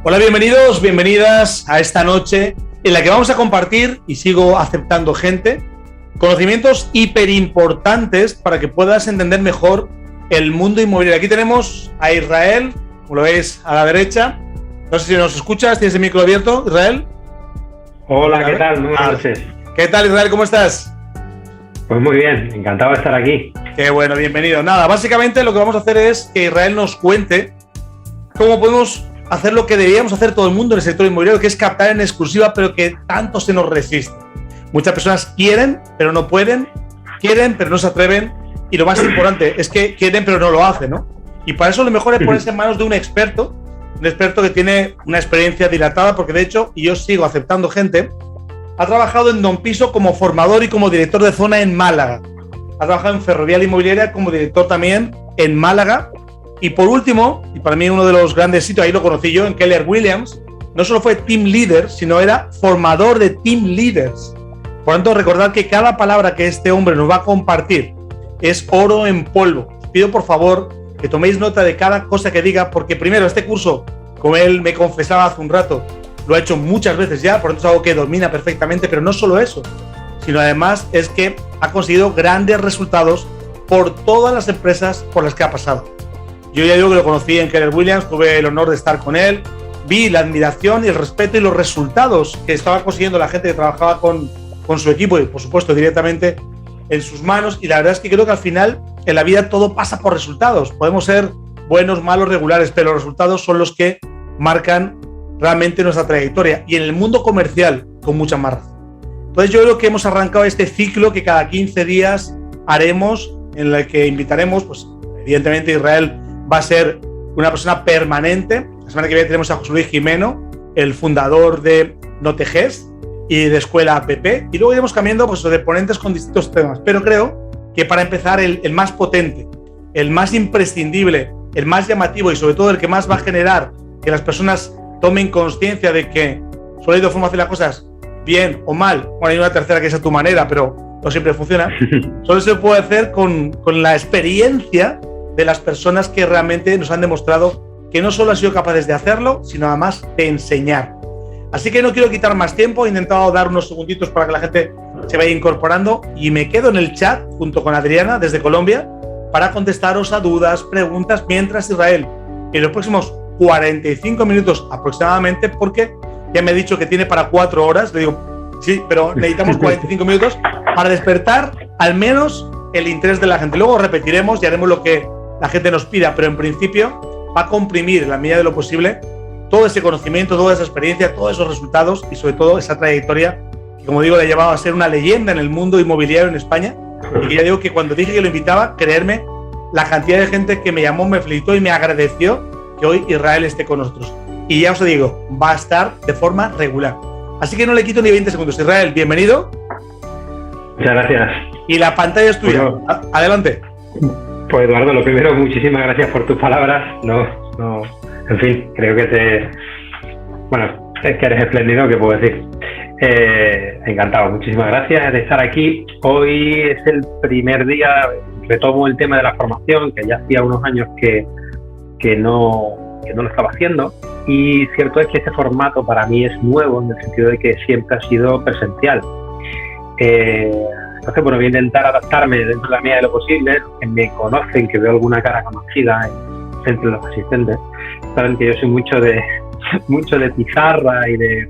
Hola, bienvenidos, bienvenidas a esta noche en la que vamos a compartir, y sigo aceptando gente, conocimientos hiperimportantes para que puedas entender mejor el mundo inmobiliario. Aquí tenemos a Israel, como lo veis a la derecha. No sé si nos escuchas, ¿tienes el micro abierto, Israel? Hola, ¿qué tal? Muy buenas noches. ¿Qué tal, Israel? ¿Cómo estás? Pues muy bien, encantado de estar aquí. Qué bueno, bienvenido. Nada, básicamente lo que vamos a hacer es que Israel nos cuente cómo podemos hacer lo que deberíamos hacer todo el mundo en el sector inmobiliario, que es captar en exclusiva, pero que tanto se nos resiste. Muchas personas quieren, pero no pueden, quieren, pero no se atreven, y lo más importante es que quieren, pero no lo hacen, ¿no? Y para eso lo mejor es ponerse en manos de un experto que tiene una experiencia dilatada, porque de hecho, y yo sigo aceptando gente, ha trabajado en Don Piso como formador y como director de zona en Málaga. Ha trabajado en Ferrovial Inmobiliaria como director también en Málaga. Y por último, y para mí uno de los grandes sitios, ahí lo conocí yo, en Keller Williams, no solo fue team leader, sino era formador de team leaders. Por tanto, recordad que cada palabra que este hombre nos va a compartir es oro en polvo. Os pido por favor que toméis nota de cada cosa que diga, porque primero, este curso, como él me confesaba hace un rato, lo ha hecho muchas veces ya, por tanto es algo que domina perfectamente, pero no solo eso, sino además es que ha conseguido grandes resultados por todas las empresas por las que ha pasado. Yo ya digo que lo conocí en Keller Williams, tuve el honor de estar con él, vi la admiración y el respeto y los resultados que estaba consiguiendo la gente que trabajaba con su equipo y, por supuesto, directamente en sus manos. Y la verdad es que creo que al final en la vida todo pasa por resultados. Podemos ser buenos, malos, regulares, pero los resultados son los que marcan realmente nuestra trayectoria. Y en el mundo comercial, con mucha más razón. Entonces yo creo que hemos arrancado este ciclo que cada 15 días haremos, en el que invitaremos, pues evidentemente Israel va a ser una persona permanente. La semana que viene tenemos a José Luis Jimeno, el fundador de NoTejes y de Escuela APP, y luego iremos cambiando pues, de ponentes con distintos temas. Pero creo que para empezar el más potente, el más imprescindible, el más llamativo y sobre todo el que más va a generar que las personas tomen conciencia de que solo hay dos formas de hacer las cosas, bien o mal. Bueno, hay una tercera que es a tu manera, pero no siempre funciona. Solo se puede hacer con la experiencia de las personas que realmente nos han demostrado que no solo han sido capaces de hacerlo, sino además de enseñar. Así que no quiero quitar más tiempo, he intentado dar unos segunditos para que la gente se vaya incorporando y me quedo en el chat junto con Adriana desde Colombia para contestaros a dudas, preguntas, mientras Israel en los próximos 45 minutos aproximadamente, porque ya me ha dicho que tiene para 4 horas, le digo, sí, pero necesitamos 45 minutos para despertar al menos el interés de la gente. Luego repetiremos y haremos lo que la gente nos pida, pero en principio va a comprimir en la medida de lo posible todo ese conocimiento, toda esa experiencia, todos esos resultados y sobre todo esa trayectoria que, como digo, le ha llevado a ser una leyenda en el mundo inmobiliario en España. Y ya digo que cuando dije que lo invitaba, creerme, la cantidad de gente que me llamó, me felicitó y me agradeció que hoy Israel esté con nosotros. Y ya os digo, va a estar de forma regular. Así que no le quito ni 20 segundos. Israel, bienvenido. Muchas gracias. Y la pantalla es tuya. Bueno, adelante. Pues Eduardo, lo primero, muchísimas gracias por tus palabras. En fin, creo que es que eres espléndido, ¿qué puedo decir? Encantado, muchísimas gracias de estar aquí. Hoy es el primer día, retomo el tema de la formación, que ya hacía unos años que no lo estaba haciendo, y cierto es que este formato para mí es nuevo en el sentido de que siempre ha sido presencial. Entonces, bueno, voy a intentar adaptarme dentro de la medida de lo posible. Los que me conocen, que veo alguna cara conocida entre los asistentes, saben que yo soy mucho de pizarra y de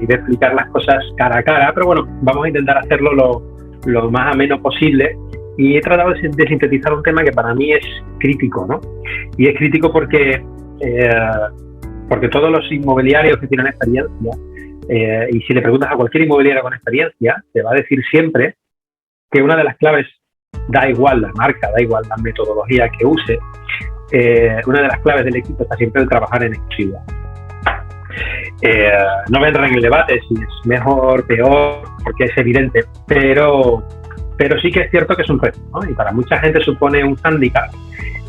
explicar las cosas cara a cara, pero bueno, vamos a intentar hacerlo lo más ameno posible. Y he tratado de sintetizar un tema que para mí es crítico, ¿no? Y es crítico porque todos los inmobiliarios que tienen experiencia, y si le preguntas a cualquier inmobiliario con experiencia, te va a decir siempre que una de las claves, da igual la marca, da igual la metodología que use, una de las claves del éxito está siempre el trabajar en exclusividad. No voy a entrar en el debate si es mejor, peor, porque es evidente, pero sí que es cierto que es un reto, ¿no? Y para mucha gente supone un hándicap.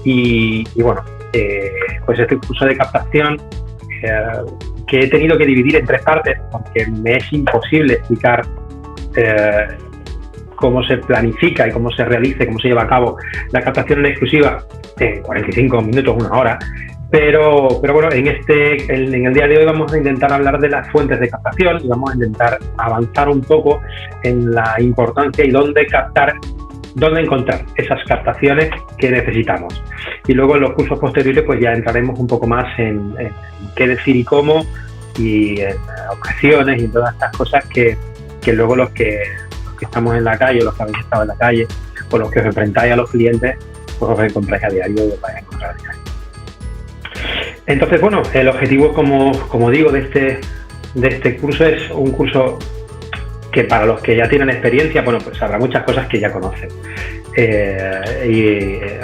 Y bueno, pues este curso de captación que he tenido que dividir en 3 partes, porque me es imposible explicar cómo se planifica y cómo se realiza y cómo se lleva a cabo la captación en exclusiva en 45 minutos, 1 hora. Pero bueno, en el día de hoy vamos a intentar hablar de las fuentes de captación y vamos a intentar avanzar un poco en la importancia y dónde encontrar esas captaciones que necesitamos. Y luego en los cursos posteriores pues ya entraremos un poco más en qué decir y cómo, y en objeciones y todas estas cosas que luego los que estamos en la calle, los que habéis estado en la calle, o los que os enfrentáis a los clientes, pues os encontráis a diario y os vais a encontrar a diario. Entonces, bueno, el objetivo, como digo, de este curso es un curso que para los que ya tienen experiencia, bueno, pues habrá muchas cosas que ya conocen.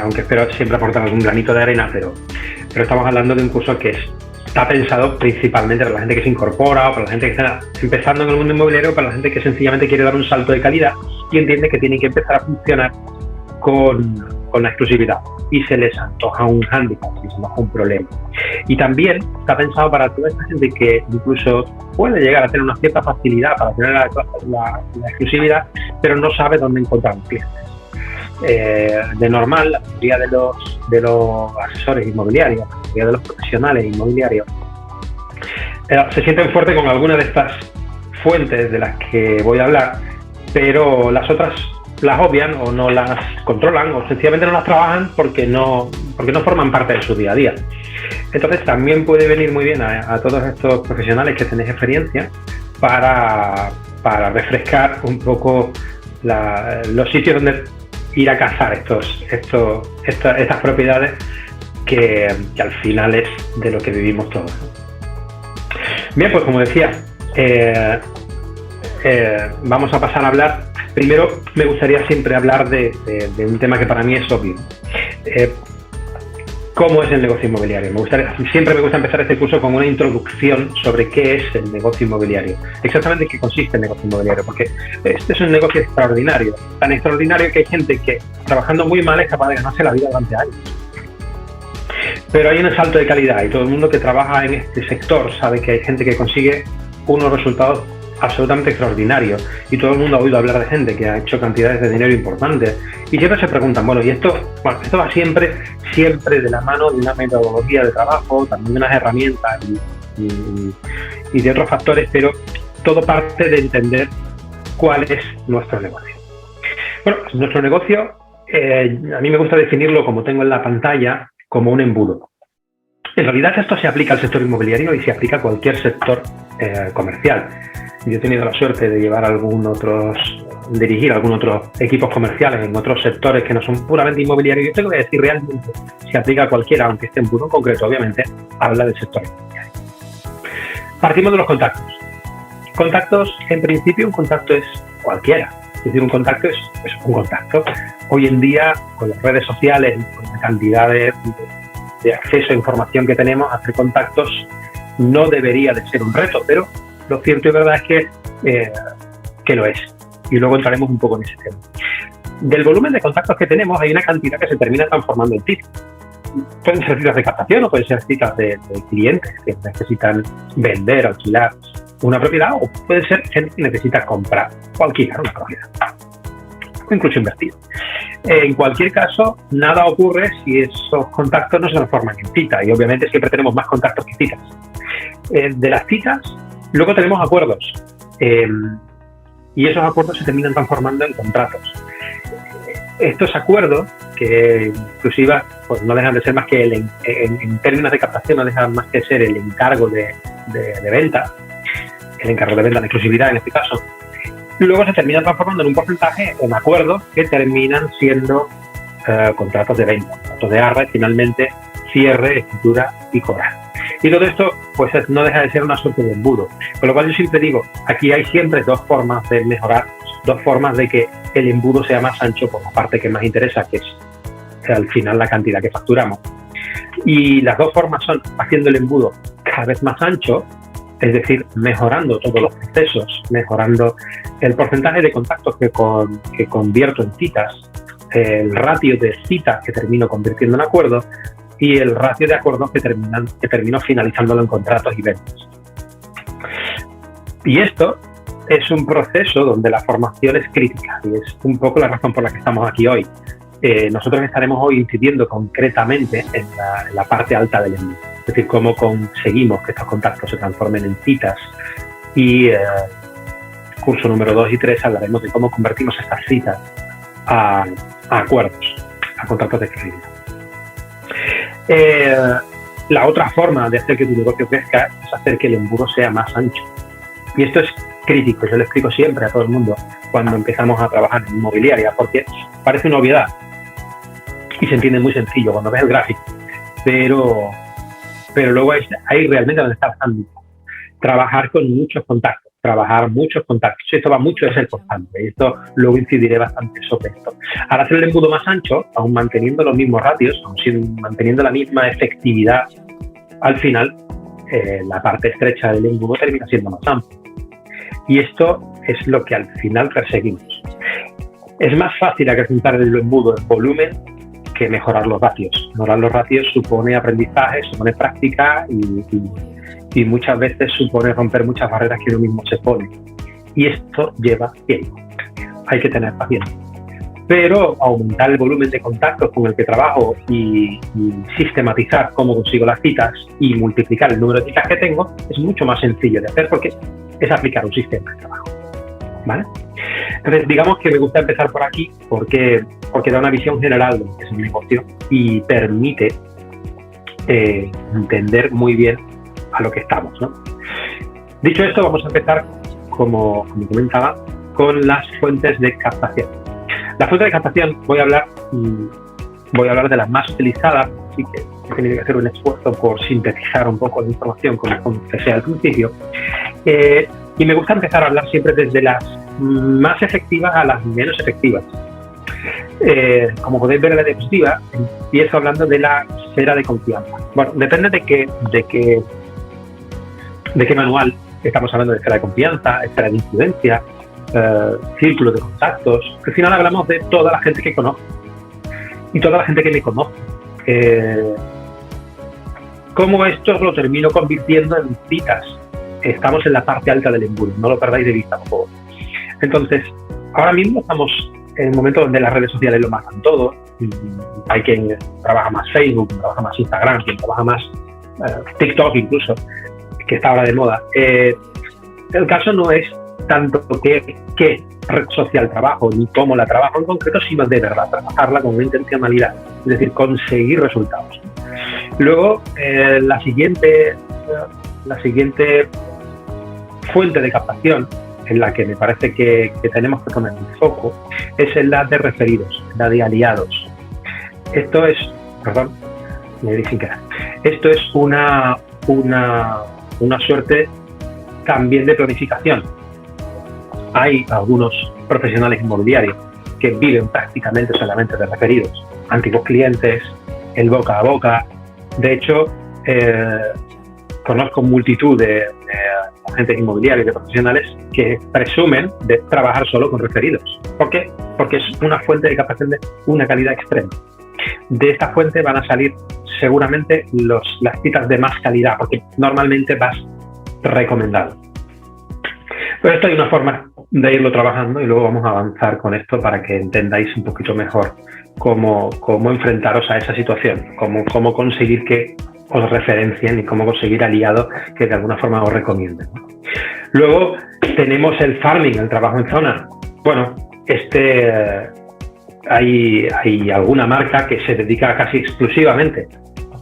Aunque espero siempre aportar algún granito de arena, pero estamos hablando de un curso que está pensado principalmente para la gente que se incorpora, o para la gente que está empezando en el mundo inmobiliario, o para la gente que sencillamente quiere dar un salto de calidad y entiende que tiene que empezar a funcionar con la exclusividad y se les antoja un hándicap, se les antoja un problema. Y también está pensado para toda esta gente que incluso puede llegar a tener una cierta facilidad para tener la exclusividad, pero no sabe dónde encontrar clientes. De normal, la mayoría de los asesores inmobiliarios, la mayoría de los profesionales inmobiliarios se sienten fuertes con alguna de estas fuentes de las que voy a hablar, pero las otras las obvian o no las controlan o sencillamente no las trabajan porque no forman parte de su día a día. Entonces también puede venir muy bien a todos estos profesionales que tenéis experiencia para refrescar un poco los sitios donde ir a cazar estas propiedades que al final es de lo que vivimos todos. Bien, pues como decía, vamos a pasar a hablar. Primero me gustaría siempre hablar de un tema que para mí es obvio. ¿Cómo es el negocio inmobiliario? Siempre me gusta empezar este curso con una introducción sobre qué es el negocio inmobiliario. Exactamente en qué consiste el negocio inmobiliario, porque este es un negocio extraordinario. Tan extraordinario que hay gente que trabajando muy mal es capaz de ganarse la vida durante años. Pero hay un salto de calidad y todo el mundo que trabaja en este sector sabe que hay gente que consigue unos resultados absolutamente extraordinarios y todo el mundo ha oído hablar de gente que ha hecho cantidades de dinero importantes y siempre se preguntan, bueno, y esto va siempre de la mano de una metodología de trabajo, también de unas herramientas y de otros factores, pero todo parte de entender cuál es nuestro negocio. Bueno, nuestro negocio, a mí me gusta definirlo, como tengo en la pantalla, como un embudo. En realidad esto se aplica al sector inmobiliario y se aplica a cualquier sector comercial. Yo he tenido la suerte de dirigir algunos otros equipos comerciales en otros sectores que no son puramente inmobiliarios. Yo tengo que decir, realmente se aplica a cualquiera, aunque este embudo en concreto, obviamente, habla del sector inmobiliario. Partimos de los contactos. Contactos, en principio, un contacto es cualquiera. Es decir, un contacto es un contacto. Hoy en día, con las redes sociales y con la cantidad de acceso a información que tenemos, hacer contactos no debería de ser un reto, pero lo cierto y verdad es que lo es. Y luego entraremos un poco en ese tema. Del volumen de contactos que tenemos, hay una cantidad que se termina transformando en citas. Pueden ser citas de captación o pueden ser citas de clientes que necesitan vender, alquilar una propiedad, o puede ser gente que necesita comprar o alquilar una propiedad, o incluso invertir. En cualquier caso, nada ocurre si esos contactos no se transforman en citas, y obviamente siempre tenemos más contactos que citas. De las citas, luego tenemos acuerdos, y esos acuerdos se terminan transformando en contratos. Estos acuerdos, que inclusive pues no dejan de ser más que, en términos de captación, no dejan más que ser el encargo de venta, el encargo de venta de exclusividad en este caso, luego se terminan transformando en un porcentaje en acuerdos que terminan siendo contratos de venta, contratos de arras, finalmente cierre, escritura y cobrar. Y todo esto pues no deja de ser una suerte de embudo. Con lo cual yo siempre digo, aquí hay siempre dos formas de mejorar, dos formas de que el embudo sea más ancho por la parte que más interesa, que es al final la cantidad que facturamos. Y las dos formas son haciendo el embudo cada vez más ancho, es decir, mejorando todos los procesos, mejorando el porcentaje de contactos que convierto en citas, el ratio de citas que termino convirtiendo en acuerdos y el ratio de acuerdos que termino finalizándolo en contratos y ventas. Y esto es un proceso donde la formación es crítica y es un poco la razón por la que estamos aquí hoy. nosotros estaremos hoy incidiendo concretamente en la parte alta del embudo. Es decir, cómo conseguimos que estos contactos se transformen en citas y curso número 2 y 3 hablaremos de cómo convertimos estas citas a acuerdos, a contratos de fidelidad. La otra forma de hacer que tu negocio crezca es hacer que el embudo sea más ancho. Y esto es crítico, yo lo explico siempre a todo el mundo cuando empezamos a trabajar en inmobiliaria, porque parece una obviedad y se entiende muy sencillo cuando ves el gráfico, pero luego ahí realmente donde está bastante. Trabajar con muchos contactos, y esto va mucho de ser constante, y esto luego incidiré bastante sobre esto. Al hacer el embudo más ancho, aún manteniendo los mismos ratios, aún manteniendo la misma efectividad, al final la parte estrecha del embudo termina siendo más amplia. Y esto es lo que al final perseguimos. Es más fácil acrecentar el embudo en volumen que mejorar los ratios. Mejorar los ratios supone aprendizaje, supone práctica y muchas veces supone romper muchas barreras que uno mismo se pone. Y esto lleva tiempo. Hay que tener paciencia. Pero aumentar el volumen de contactos con el que trabajo y sistematizar cómo consigo las citas y multiplicar el número de citas que tengo es mucho más sencillo de hacer porque es aplicar un sistema de trabajo. ¿Vale? Entonces, digamos que me gusta empezar por aquí porque da una visión general de lo que es el negocio y permite entender muy bien a lo que estamos, ¿no? Dicho esto, vamos a empezar, como comentaba, con las fuentes de captación. Las fuentes de captación voy a hablar de las más utilizadas, así que he tenido que hacer un esfuerzo por sintetizar un poco la información como decía al principio. Y me gusta empezar a hablar siempre desde las más efectivas a las menos efectivas. Como podéis ver en la diapositiva, empiezo hablando de la esfera de confianza. Bueno, depende de qué manual estamos hablando, de esfera de confianza, esfera de influencia, círculo de contactos. Al final hablamos de toda la gente que conozco y toda la gente que me conoce. ¿Cómo esto lo termino convirtiendo en citas? Estamos en la parte alta del embudo, no lo perdáis de vista, por favor. Entonces, ahora mismo estamos en un momento donde las redes sociales lo marcan todo. Hay quien trabaja más Facebook, quien trabaja más Instagram, quien trabaja más TikTok incluso, que está ahora de moda. El caso no es tanto qué red social trabajo ni cómo la trabajo en concreto, sino de verdad trabajarla con una intencionalidad, es decir, conseguir resultados. Luego, la siguiente fuente de captación en la que me parece que tenemos que poner el foco es en la de referidos, la de aliados. Esto es, perdón, me di sin querer. Esto es una suerte también de planificación. Hay algunos profesionales inmobiliarios que viven prácticamente solamente de referidos, antiguos clientes, el boca a boca. De hecho, conozco multitud de agentes inmobiliarios, de profesionales que presumen de trabajar solo con referidos. ¿Por qué? Porque es una fuente de captación de una calidad extrema. De esta fuente van a salir seguramente las citas de más calidad, porque normalmente vas recomendado. Pero esto hay una forma de irlo trabajando y luego vamos a avanzar con esto para que entendáis un poquito mejor cómo enfrentaros a esa situación, cómo conseguir que os referencien y cómo conseguir aliados que de alguna forma os recomienden. Luego tenemos el farming, el trabajo en zona. Bueno, hay alguna marca que se dedica casi exclusivamente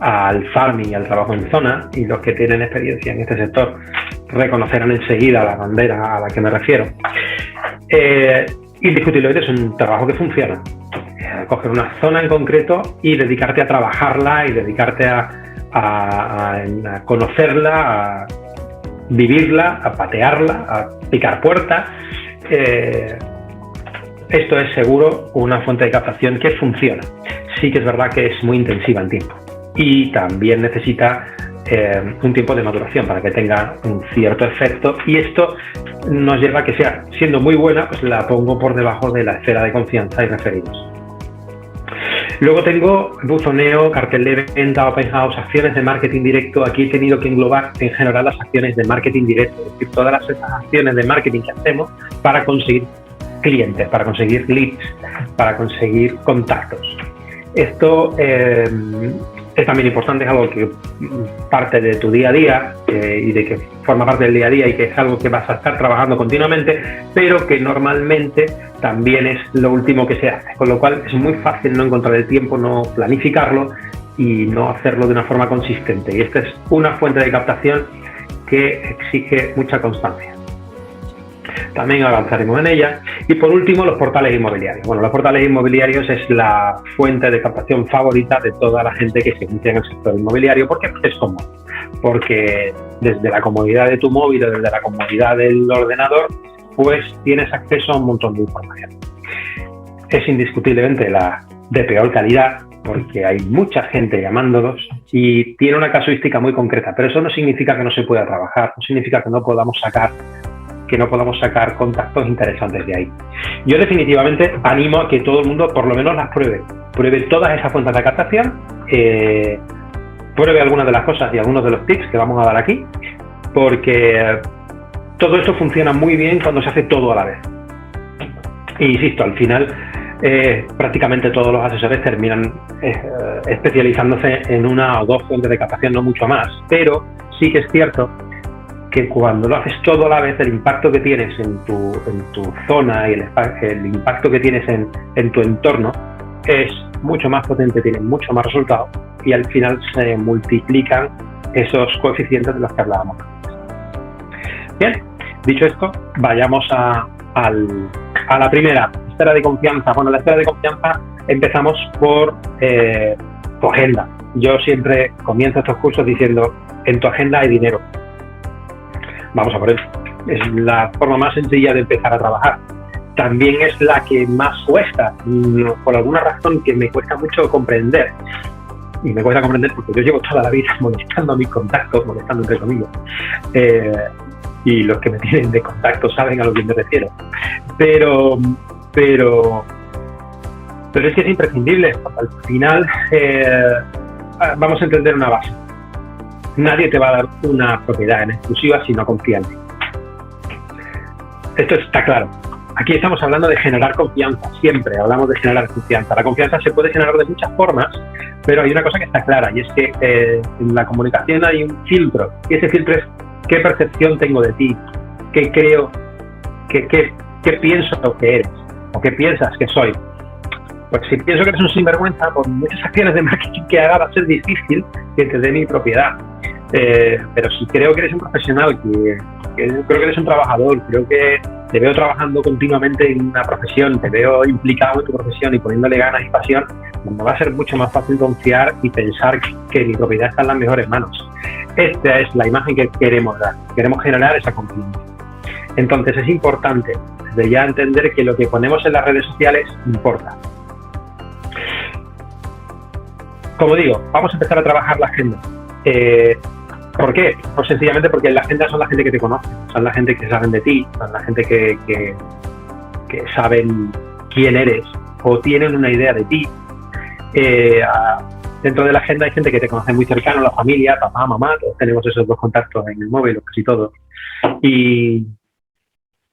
al farming y al trabajo en zona, y los que tienen experiencia en este sector reconocerán enseguida la bandera a la que me refiero. Indiscutiblemente es un trabajo que funciona. Coger una zona en concreto y dedicarte a trabajarla y dedicarte a conocerla, a vivirla, a patearla, a picar puertas. Esto es seguro una fuente de captación que funciona. Sí que es verdad que es muy intensiva en tiempo y también necesita un tiempo de maduración para que tenga un cierto efecto, y esto nos lleva a que sea, siendo muy buena, pues la pongo por debajo de la esfera de confianza y referidos. Luego tengo buzoneo, cartel de venta, open house, acciones de marketing directo. Aquí he tenido que englobar en general las acciones de marketing directo, es decir, todas esas acciones de marketing que hacemos para conseguir clientes, para conseguir leads, para conseguir contactos. Esto es también importante, es algo que parte de tu día a día y de que forma parte del día a día y que es algo que vas a estar trabajando continuamente, pero que normalmente también es lo último que se hace, con lo cual es muy fácil no encontrar el tiempo, no planificarlo y no hacerlo de una forma consistente. Y esta es una fuente de captación que exige mucha constancia. También avanzaremos en ella. Y por último, los portales inmobiliarios. Bueno, los portales inmobiliarios es la fuente de captación favorita de toda la gente que se inicia en el sector inmobiliario. ¿Por qué? Porque es cómodo. Porque desde la comodidad de tu móvil o desde la comodidad del ordenador, pues tienes acceso a un montón de información. Es indiscutiblemente la de peor calidad, porque hay mucha gente llamándolos y tiene una casuística muy concreta, pero eso no significa que no se pueda trabajar, no significa que no podamos sacar contactos interesantes de ahí. Yo definitivamente animo a que todo el mundo por lo menos las pruebe todas esas fuentes de captación, pruebe algunas de las cosas y algunos de los tips que vamos a dar aquí, porque todo esto funciona muy bien cuando se hace todo a la vez. E insisto, al final prácticamente todos los asesores terminan especializándose en una o dos fuentes de captación, no mucho más, pero sí que es cierto que cuando lo haces todo a la vez, el impacto que tienes en tu zona y el impacto que tienes en tu entorno es mucho más potente, tiene mucho más resultados y al final se multiplican esos coeficientes de los que hablábamos. Bien, dicho esto, vayamos a la primera, esfera de confianza. Bueno, la esfera de confianza empezamos por tu agenda. Yo siempre comienzo estos cursos diciendo, en tu agenda hay dinero. Vamos a por eso. Es la forma más sencilla de empezar a trabajar. También es la que más cuesta, por alguna razón que me cuesta mucho comprender. Y me cuesta comprender porque yo llevo toda la vida molestando a mis contactos, molestando entre comillas. Y los que me tienen de contacto saben a lo que me refiero. Pero es que es imprescindible, porque al final vamos a entender una base. Nadie te va a dar una propiedad en exclusiva si no confía en ti. Esto está claro. Aquí estamos hablando de generar confianza. Siempre hablamos de generar confianza. La confianza se puede generar de muchas formas, pero hay una cosa que está clara y es que en la comunicación hay un filtro. Y ese filtro es qué percepción tengo de ti, qué creo, qué pienso que eres o qué piensas que soy. Pues si pienso que eres un sinvergüenza, por muchas acciones de marketing que haga va a ser difícil que te dé mi propiedad. Pero si creo que eres un profesional, que creo que eres un trabajador, creo que te veo trabajando continuamente en una profesión, te veo implicado en tu profesión y poniéndole ganas y pasión, me va a ser mucho más fácil confiar y pensar que mi propiedad está en las mejores manos. Esta es la imagen que queremos dar, queremos generar esa confianza. Entonces es importante desde ya entender que lo que ponemos en las redes sociales importa. Como digo, vamos a empezar a trabajar la agenda. ¿Por qué? Pues sencillamente porque la agenda son la gente que te conoce, son la gente que saben de ti, son la gente que saben quién eres o tienen una idea de ti. Dentro de la agenda hay gente que te conoce muy cercano, la familia, papá, mamá, todos tenemos esos dos contactos en el móvil, casi todos. Y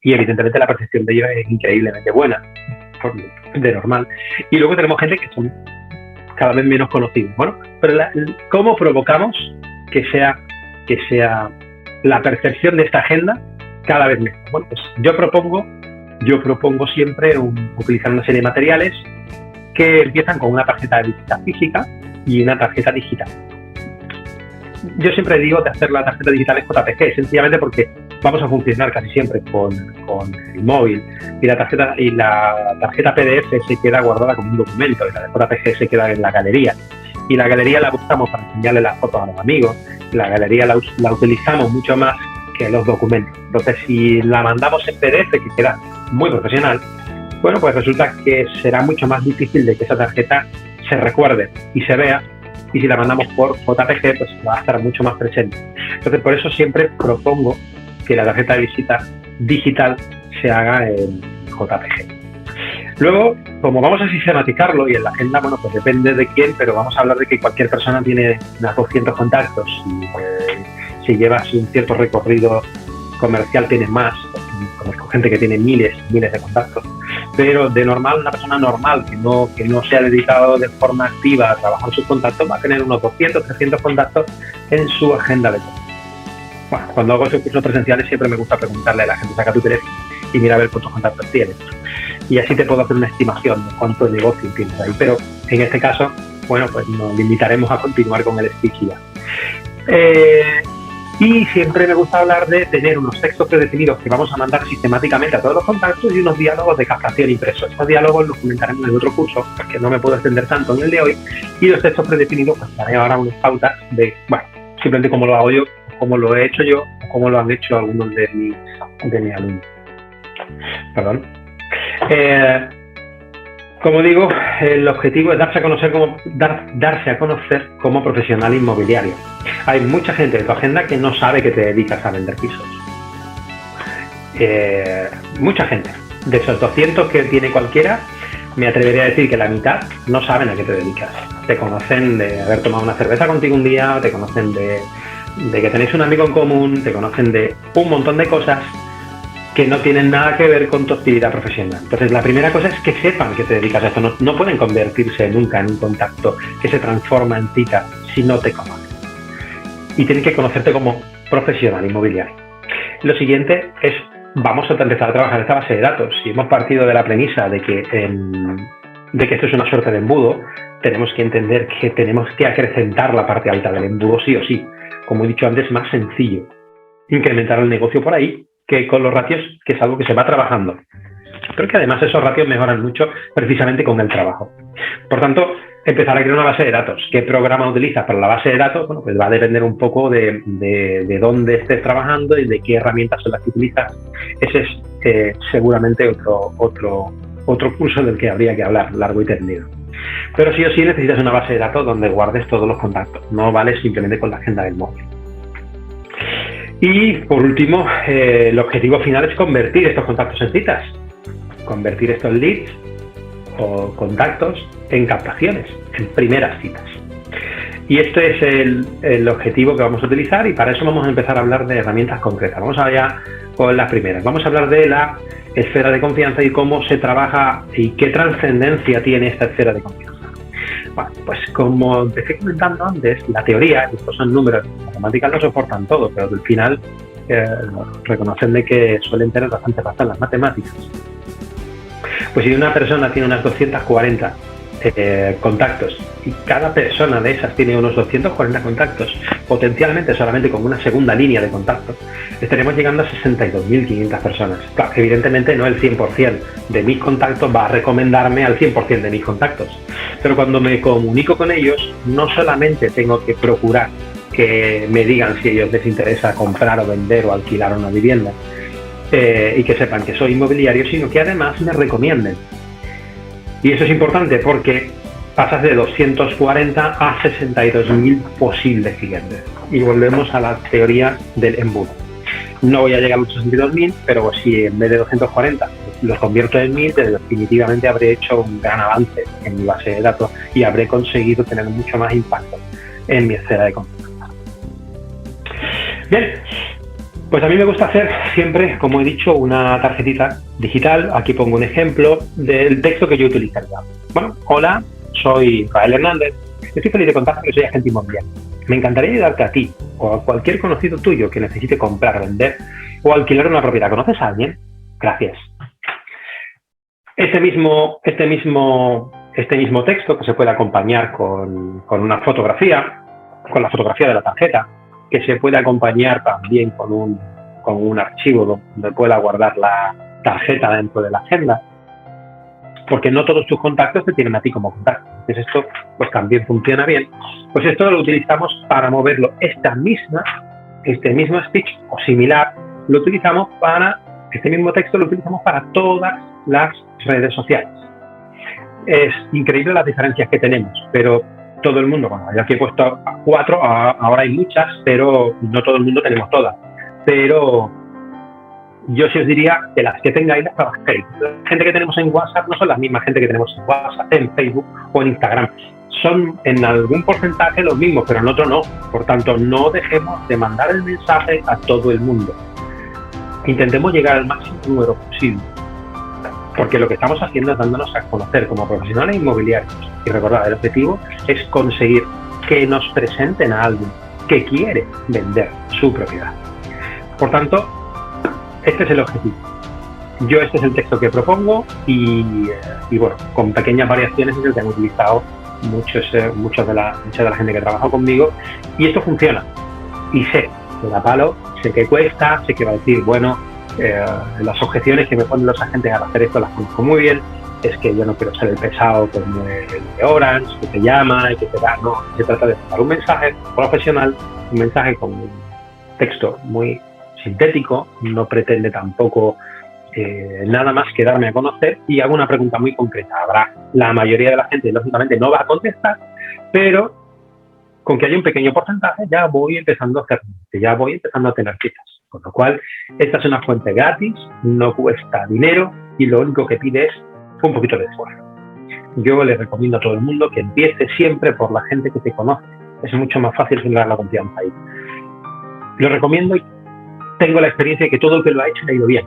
evidentemente la percepción de ellos es increíblemente buena, de normal. Y luego tenemos gente que son cada vez menos conocidos. Bueno, pero ¿cómo provocamos que sea la percepción de esta agenda cada vez mejor? Bueno, pues yo propongo siempre utilizar una serie de materiales que empiezan con una tarjeta de visita física y una tarjeta digital. Yo siempre digo de hacer la tarjeta digital en JPG, sencillamente porque vamos a funcionar casi siempre con el móvil y la tarjeta PDF se queda guardada como un documento y la de JPG se queda en la galería. Y la galería la usamos para enseñarle las fotos a los amigos, la galería la utilizamos mucho más que los documentos. Entonces, si la mandamos en PDF, que queda muy profesional, bueno, pues resulta que será mucho más difícil de que esa tarjeta se recuerde y se vea, y si la mandamos por JPG, pues va a estar mucho más presente. Entonces, por eso siempre propongo que la tarjeta de visita digital se haga en JPG. Luego, como vamos a sistematizarlo y en la agenda, bueno, pues depende de quién, pero vamos a hablar de que cualquier persona tiene unos 200 contactos y si llevas un cierto recorrido comercial tienes más. Conozco gente que tiene miles de contactos. pero de normal, una persona normal que no se ha dedicado de forma activa a trabajar sus contactos va a tener unos 200, 300 contactos en su agenda de contactos. Bueno, cuando hago esos cursos presenciales siempre me gusta preguntarle a la gente, saca tu teléfono y mira a ver cuántos contactos tienes. Y así te puedo hacer una estimación de cuánto negocio tienes ahí. Pero en este caso, bueno, pues nos limitaremos a continuar con el speech ya. Y siempre me gusta hablar de tener unos textos predefinidos que vamos a mandar sistemáticamente a todos los contactos y unos diálogos de captación impresos. Estos diálogos los comentaremos en otro curso, porque no me puedo extender tanto en el de hoy. Y los textos predefinidos, pues daré ahora unas pautas de, bueno, simplemente cómo lo hago yo, cómo lo he hecho yo, o cómo lo han hecho algunos de mis alumnos. Perdón. Como digo, el objetivo es darse a conocer como profesional inmobiliario. Hay mucha gente de tu agenda que no sabe que te dedicas a vender pisos. Mucha gente. De esos 200 que tiene cualquiera, me atrevería a decir que la mitad no saben a qué te dedicas. Te conocen de haber tomado una cerveza contigo un día, te conocen de que tenéis un amigo en común, te conocen de un montón de cosas que no tienen nada que ver con tu actividad profesional. Entonces, la primera cosa es que sepan que te dedicas a esto. No pueden convertirse nunca en un contacto que se transforma en cita si no te conocen. Y tienen que conocerte como profesional inmobiliario. Lo siguiente es, vamos a empezar a trabajar esta base de datos. Si hemos partido de la premisa de que esto es una suerte de embudo, tenemos que entender que tenemos que acrecentar la parte alta del embudo sí o sí. Como he dicho antes, es más sencillo incrementar el negocio por ahí que con los ratios, que es algo que se va trabajando. Pero que además esos ratios mejoran mucho precisamente con el trabajo. Por tanto, empezar a crear una base de datos. ¿Qué programa utilizas para la base de datos? Bueno, pues va a depender un poco de dónde estés trabajando y de qué herramientas son las que utilizas. Ese es seguramente otro curso del que habría que hablar largo y tendido. Pero sí o sí necesitas una base de datos donde guardes todos los contactos. No vale simplemente con la agenda del móvil. Y por último, el objetivo final es convertir estos contactos en citas. Convertir estos leads o contactos en captaciones, en primeras citas. Y este es el objetivo que vamos a utilizar, y para eso vamos a empezar a hablar de herramientas concretas. Vamos allá con las primeras. Vamos a hablar de la esfera de confianza y cómo se trabaja y qué trascendencia tiene esta esfera de confianza. Bueno, pues como empecé comentando antes, la teoría, estos son números, las matemáticas lo soportan todo, pero al final reconocen de que suelen tener bastante razón las matemáticas. Pues si una persona tiene unas 240 contactos y cada persona de esas tiene unos 240 contactos, potencialmente solamente con una segunda línea de contactos, estaremos llegando a 62.500 personas. Claro, evidentemente no el 100% de mis contactos va a recomendarme al 100% de mis contactos, pero cuando me comunico con ellos, no solamente tengo que procurar que me digan si a ellos les interesa comprar o vender o alquilar una vivienda, y que sepan que soy inmobiliario, sino que además me recomienden. Y eso es importante porque pasas de 240 a 62.000 posibles clientes. Y volvemos a la teoría del embudo. No voy a llegar a los 62.000, pero si en vez de 240 los convierto en 1.000, definitivamente habré hecho un gran avance en mi base de datos y habré conseguido tener mucho más impacto en mi esfera de confianza. Bien. Pues a mí me gusta hacer siempre, como he dicho, una tarjetita digital. Aquí pongo un ejemplo del texto que yo utilizaría. Bueno, hola, soy Rafael Hernández. Estoy feliz de contarte que soy agente inmobiliario. Me encantaría ayudarte a ti o a cualquier conocido tuyo que necesite comprar, vender o alquilar una propiedad. ¿Conoces a alguien? Gracias. Este mismo texto, que se puede acompañar con una fotografía, con la fotografía de la tarjeta, que se puede acompañar también con un archivo donde pueda guardar la tarjeta dentro de la agenda, porque no todos tus contactos te tienen a ti como contacto. Entonces esto pues también funciona bien. Pues esto lo utilizamos para moverlo. Este mismo speech o similar lo utilizamos este mismo texto lo utilizamos para todas las redes sociales. Es increíble las diferencias que tenemos, pero todo el mundo, bueno, yo aquí he puesto 4, ahora hay muchas, pero no todo el mundo tenemos todas. Pero yo sí os diría que las que tengáis las trabajéis. La gente que tenemos en WhatsApp no son las mismas gente que tenemos en WhatsApp, en Facebook o en Instagram. Son en algún porcentaje los mismos, pero en otro no. Por tanto, no dejemos de mandar el mensaje a todo el mundo. Intentemos llegar al máximo número posible. Porque lo que estamos haciendo es dándonos a conocer como profesionales inmobiliarios. Y recordad, el objetivo es conseguir que nos presenten a alguien que quiere vender su propiedad. Por tanto, este es el objetivo. Este es el texto que propongo y bueno, con pequeñas variaciones es el que han utilizado mucha de la gente que trabaja conmigo, y esto funciona. Y sé que da palo, sé que cuesta, sé que va a decir, bueno, las objeciones que me ponen los agentes al hacer esto las conozco muy bien, es que yo no quiero ser el pesado como el de Orange, que te llama y que te da, no, se trata de dar un mensaje profesional, un mensaje con un texto muy sintético, no pretende tampoco nada más que darme a conocer, y hago una pregunta muy concreta. La mayoría de la gente, lógicamente, no va a contestar, pero con que haya un pequeño porcentaje ya voy empezando a hacer, ya voy empezando a tener citas. Con lo cual, esta es una fuente gratis, no cuesta dinero y lo único que pide es un poquito de esfuerzo. Yo les recomiendo a todo el mundo que empiece siempre por la gente que te conoce. Es mucho más fácil generar la confianza ahí. Lo recomiendo y tengo la experiencia de que todo el que lo ha hecho le ha ido bien.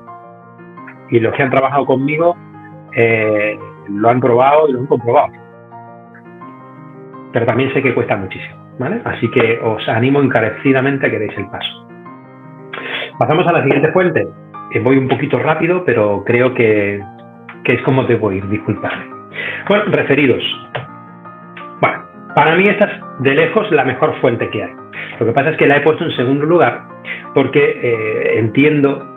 Y los que han trabajado conmigo lo han probado y lo han comprobado. Pero también sé que cuesta muchísimo, ¿vale? Así que os animo encarecidamente a que deis el paso. Pasamos a la siguiente fuente. Voy un poquito rápido, pero creo que es como debo ir, disculpadme. Bueno, referidos. Bueno, para mí esta es de lejos la mejor fuente que hay. Lo que pasa es que la he puesto en segundo lugar porque entiendo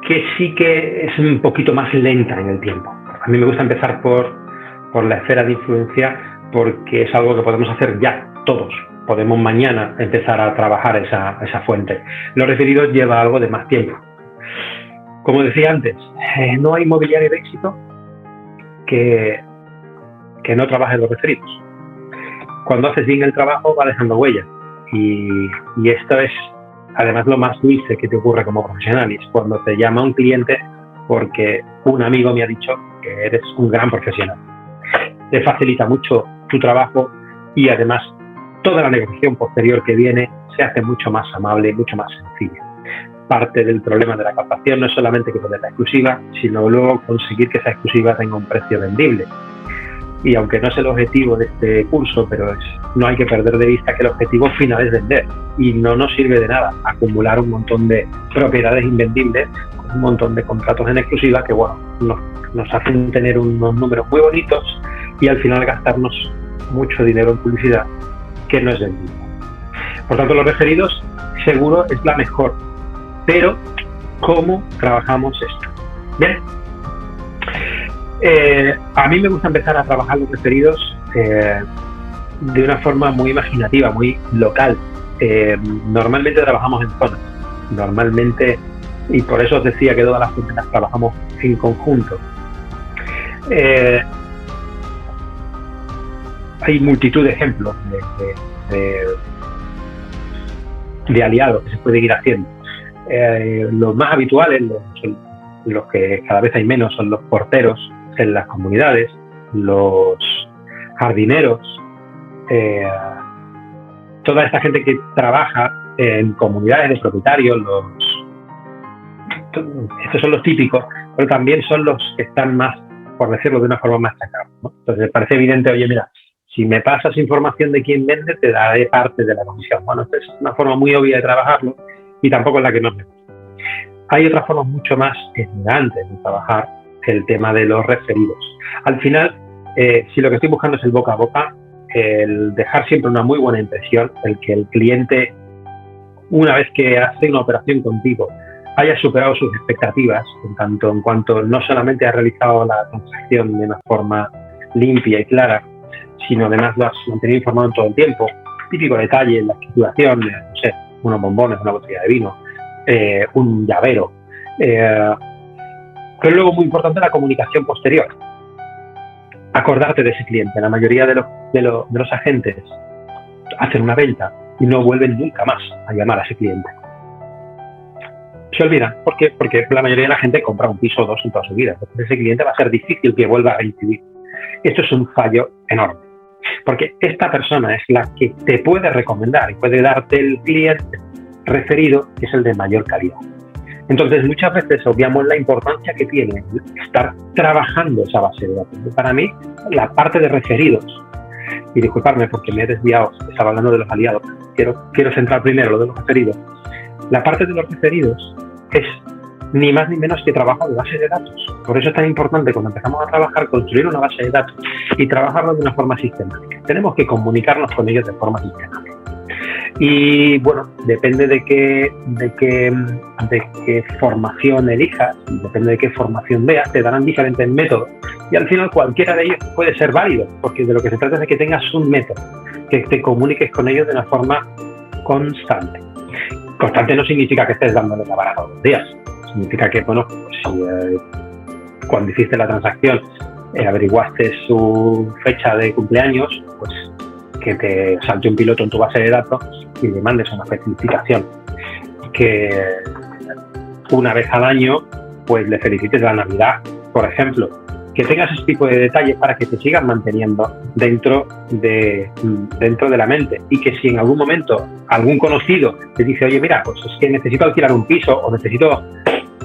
que sí que es un poquito más lenta en el tiempo. A mí me gusta empezar por la esfera de influencia porque es algo que podemos hacer ya todos. Podemos mañana empezar a trabajar esa fuente. Los referidos lleva algo de más tiempo. Como decía antes, no hay inmobiliario de éxito que no trabaje los referidos. Cuando haces bien el trabajo va dejando huella. Y esto es además lo más dulce que te ocurre como profesional, y es cuando te llama un cliente porque un amigo me ha dicho que eres un gran profesional. Te facilita mucho tu trabajo y además toda la negociación posterior que viene se hace mucho más amable y mucho más sencilla. Parte del problema de la captación no es solamente que poner la exclusiva, sino luego conseguir que esa exclusiva tenga un precio vendible. Y aunque no es el objetivo de este curso, pero no hay que perder de vista que el objetivo final es vender. Y no nos sirve de nada acumular un montón de propiedades invendibles, un montón de contratos en exclusiva que, bueno, nos hacen tener unos números muy bonitos y al final gastarnos mucho dinero en publicidad que no es vendible. Por tanto, los referidos seguro es la mejor. Pero, ¿cómo trabajamos esto? Bien. A mí me gusta empezar a trabajar los referidos de una forma muy imaginativa, muy local. Normalmente trabajamos en zonas. Normalmente, y por eso os decía que todas las fuentes las trabajamos en conjunto. Hay multitud de ejemplos de aliados que se pueden ir haciendo. Los más habituales, los que cada vez hay menos, son los porteros en las comunidades, los jardineros, toda esta gente que trabaja en comunidades de propietarios, estos son los típicos, pero también son los que están más, por decirlo de una forma más sacados, ¿no? Entonces parece evidente, oye, mira, si me pasas información de quién vende, te daré parte de la comisión. Bueno, esta es una forma muy obvia de trabajarlo y tampoco es la que nos gusta. Hay otras formas mucho más elegantes de trabajar el tema de los referidos. Al final, si lo que estoy buscando es el boca a boca, el dejar siempre una muy buena impresión, el que el cliente, una vez que hace una operación contigo, haya superado sus expectativas, en cuanto no solamente ha realizado la transacción de una forma limpia y clara, sino además lo has mantenido informado todo el tiempo. Típico detalle, la escrituración, no sé, unos bombones, una botella de vino, un llavero. Pero luego, muy importante, la comunicación posterior. Acordarte de ese cliente. La mayoría de los agentes hacen una venta y no vuelven nunca más a llamar a ese cliente. Se olvidan. ¿Por qué? Porque la mayoría de la gente compra un piso o dos en toda su vida. Entonces ese cliente va a ser difícil que vuelva a reincidir. Esto es un fallo enorme. Porque esta persona es la que te puede recomendar y puede darte el cliente referido, que es el de mayor calidad. Entonces, muchas veces obviamos la importancia que tiene estar trabajando esa base de datos. Para mí, la parte de referidos, y disculparme porque me he desviado, estaba hablando de los aliados, quiero centrar primero lo de los referidos. La parte de los referidos es ni más ni menos que trabajo de base de datos. Por eso es tan importante cuando empezamos a trabajar, construir una base de datos y trabajarlo de una forma sistemática. Tenemos que comunicarnos con ellos de forma sistemática. Y bueno, depende de qué formación elijas, depende de qué formación veas, te darán diferentes métodos. Y al final cualquiera de ellos puede ser válido, porque de lo que se trata es de que tengas un método, que te comuniques con ellos de una forma constante. Constante no significa que estés dándole la vara todos los días. Significa que, bueno, pues, si cuando hiciste la transacción averiguaste su fecha de cumpleaños, pues que te salte un piloto en tu base de datos y le mandes una felicitación. Que una vez al año, pues le felicites la Navidad, por ejemplo. Que tengas ese tipo de detalles para que te sigas manteniendo dentro de la mente, y que si en algún momento algún conocido te dice, oye, mira, pues es que necesito alquilar un piso o necesito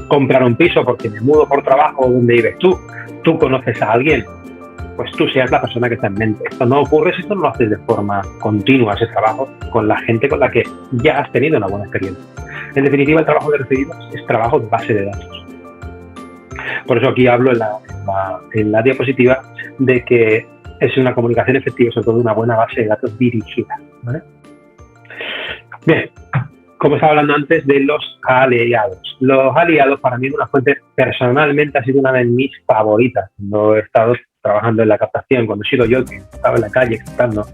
comprar un piso porque me mudo por trabajo donde vives tú conoces a alguien, pues tú seas la persona que está en mente. Esto no ocurre si esto no lo haces de forma continua, ese trabajo con la gente con la que ya has tenido una buena experiencia. En definitiva, el trabajo de referidos es trabajo de base de datos. Por eso aquí hablo en la diapositiva de que es una comunicación efectiva, sobre todo una buena base de datos dirigida, ¿vale? Bien, como estaba hablando antes de los aliados. Los aliados para mí es una fuente, personalmente ha sido una de mis favoritas. Cuando he estado trabajando en la captación, cuando he sido yo que estaba en la calle captando,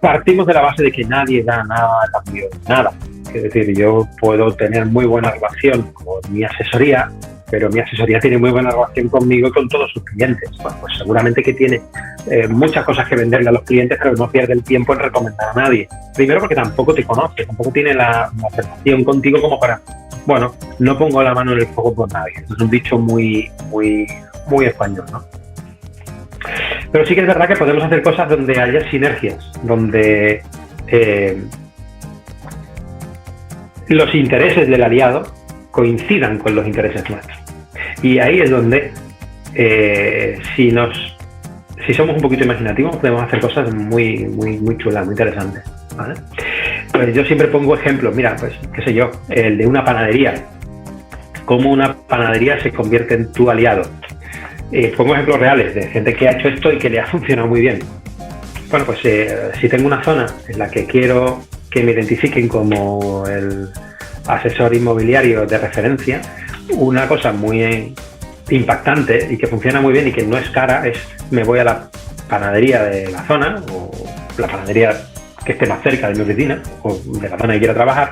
partimos de la base de que nadie da nada a cambio de nada. Es decir, yo puedo tener muy buena relación con mi asesoría, pero mi asesoría tiene muy buena relación conmigo y con todos sus clientes. Bueno, pues seguramente que tiene muchas cosas que venderle a los clientes, pero no pierde el tiempo en recomendar a nadie. Primero porque tampoco te conoce, tampoco tiene la aceptación contigo como para, bueno, no pongo la mano en el fuego por nadie. Es un dicho muy español, ¿no? Pero sí que es verdad que podemos hacer cosas donde haya sinergias, donde los intereses del aliado coincidan con los intereses nuestros. Y ahí es donde, si somos un poquito imaginativos, podemos hacer cosas muy chulas, muy interesantes, ¿vale? Pues yo siempre pongo ejemplos, mira, pues, qué sé yo, el de una panadería. Cómo una panadería se convierte en tu aliado. Pongo ejemplos reales de gente que ha hecho esto y que le ha funcionado muy bien. Bueno, pues si tengo una zona en la que quiero que me identifiquen como el asesor inmobiliario de referencia, una cosa muy impactante y que funciona muy bien y que no es cara es: me voy a la panadería de la zona, o la panadería que esté más cerca de mi oficina o de la zona que quiera trabajar,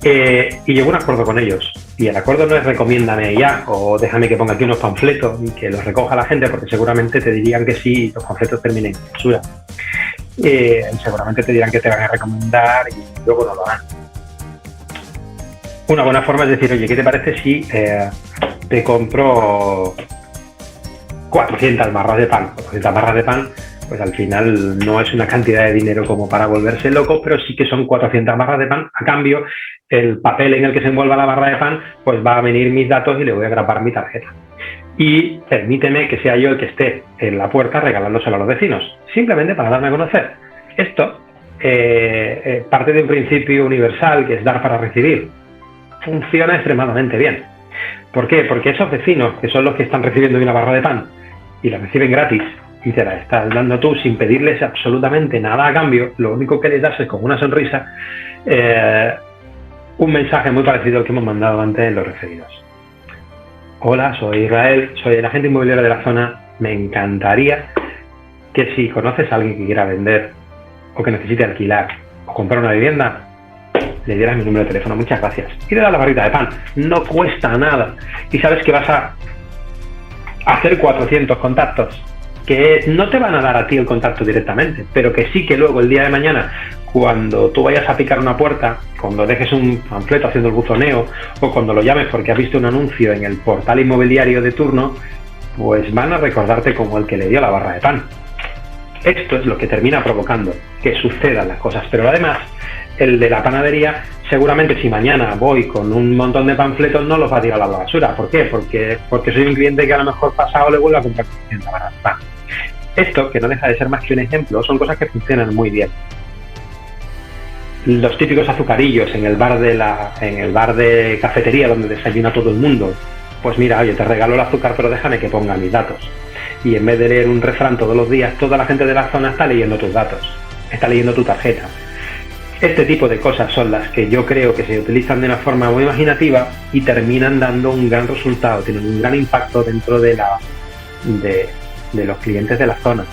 y llevo un acuerdo con ellos. Y el acuerdo no es recomiéndame ya o déjame que ponga aquí unos panfletos y que los recoja la gente, porque seguramente te dirían que sí, los panfletos terminen en basura. Seguramente te dirán que te van a recomendar y luego no lo harán. Una buena forma es decir, oye, ¿qué te parece si te compro 400 barras de pan? 400 barras de pan, pues al final no es una cantidad de dinero como para volverse loco, pero sí que son 400 barras de pan. A cambio, el papel en el que se envuelva la barra de pan, pues va a venir mis datos y le voy a grapar mi tarjeta. Y permíteme que sea yo el que esté en la puerta regalándoselo a los vecinos, simplemente para darme a conocer. Esto parte de un principio universal que es dar para recibir. Funciona extremadamente bien. ¿Por qué? Porque esos vecinos, que son los que están recibiendo una barra de pan y la reciben gratis y te la estás dando tú sin pedirles absolutamente nada a cambio, lo único que les das es con una sonrisa un mensaje muy parecido al que hemos mandado antes en los referidos. Hola, soy Israel, soy el agente inmobiliario de la zona. Me encantaría que si conoces a alguien que quiera vender o que necesite alquilar o comprar una vivienda, le dieras mi número de teléfono. Muchas gracias. Y le das la barrita de pan. No cuesta nada. Y sabes que vas a hacer 400 contactos que no te van a dar a ti el contacto directamente, pero que sí que luego el día de mañana, cuando tú vayas a picar una puerta, cuando dejes un panfleto haciendo el buzoneo o cuando lo llames porque has visto un anuncio en el portal inmobiliario de turno, pues van a recordarte como el que le dio la barra de pan. Esto es lo que termina provocando que sucedan las cosas, pero además El de la panadería, seguramente si mañana voy con un montón de panfletos, no los va a tirar a la basura. ¿Por qué? Porque soy un cliente que a lo mejor pasado le vuelve a comprar 100 baratas. Esto, que no deja de ser más que un ejemplo, son cosas que funcionan muy bien. Los típicos azucarillos en el bar de cafetería donde desayuna todo el mundo. Pues mira, oye, te regalo el azúcar, pero déjame que ponga mis datos. Y en vez de leer un refrán todos los días, toda la gente de la zona está leyendo tus datos, está leyendo tu tarjeta. Este tipo de cosas son las que yo creo que se utilizan de una forma muy imaginativa y terminan dando un gran resultado, tienen un gran impacto dentro de los clientes de la zona.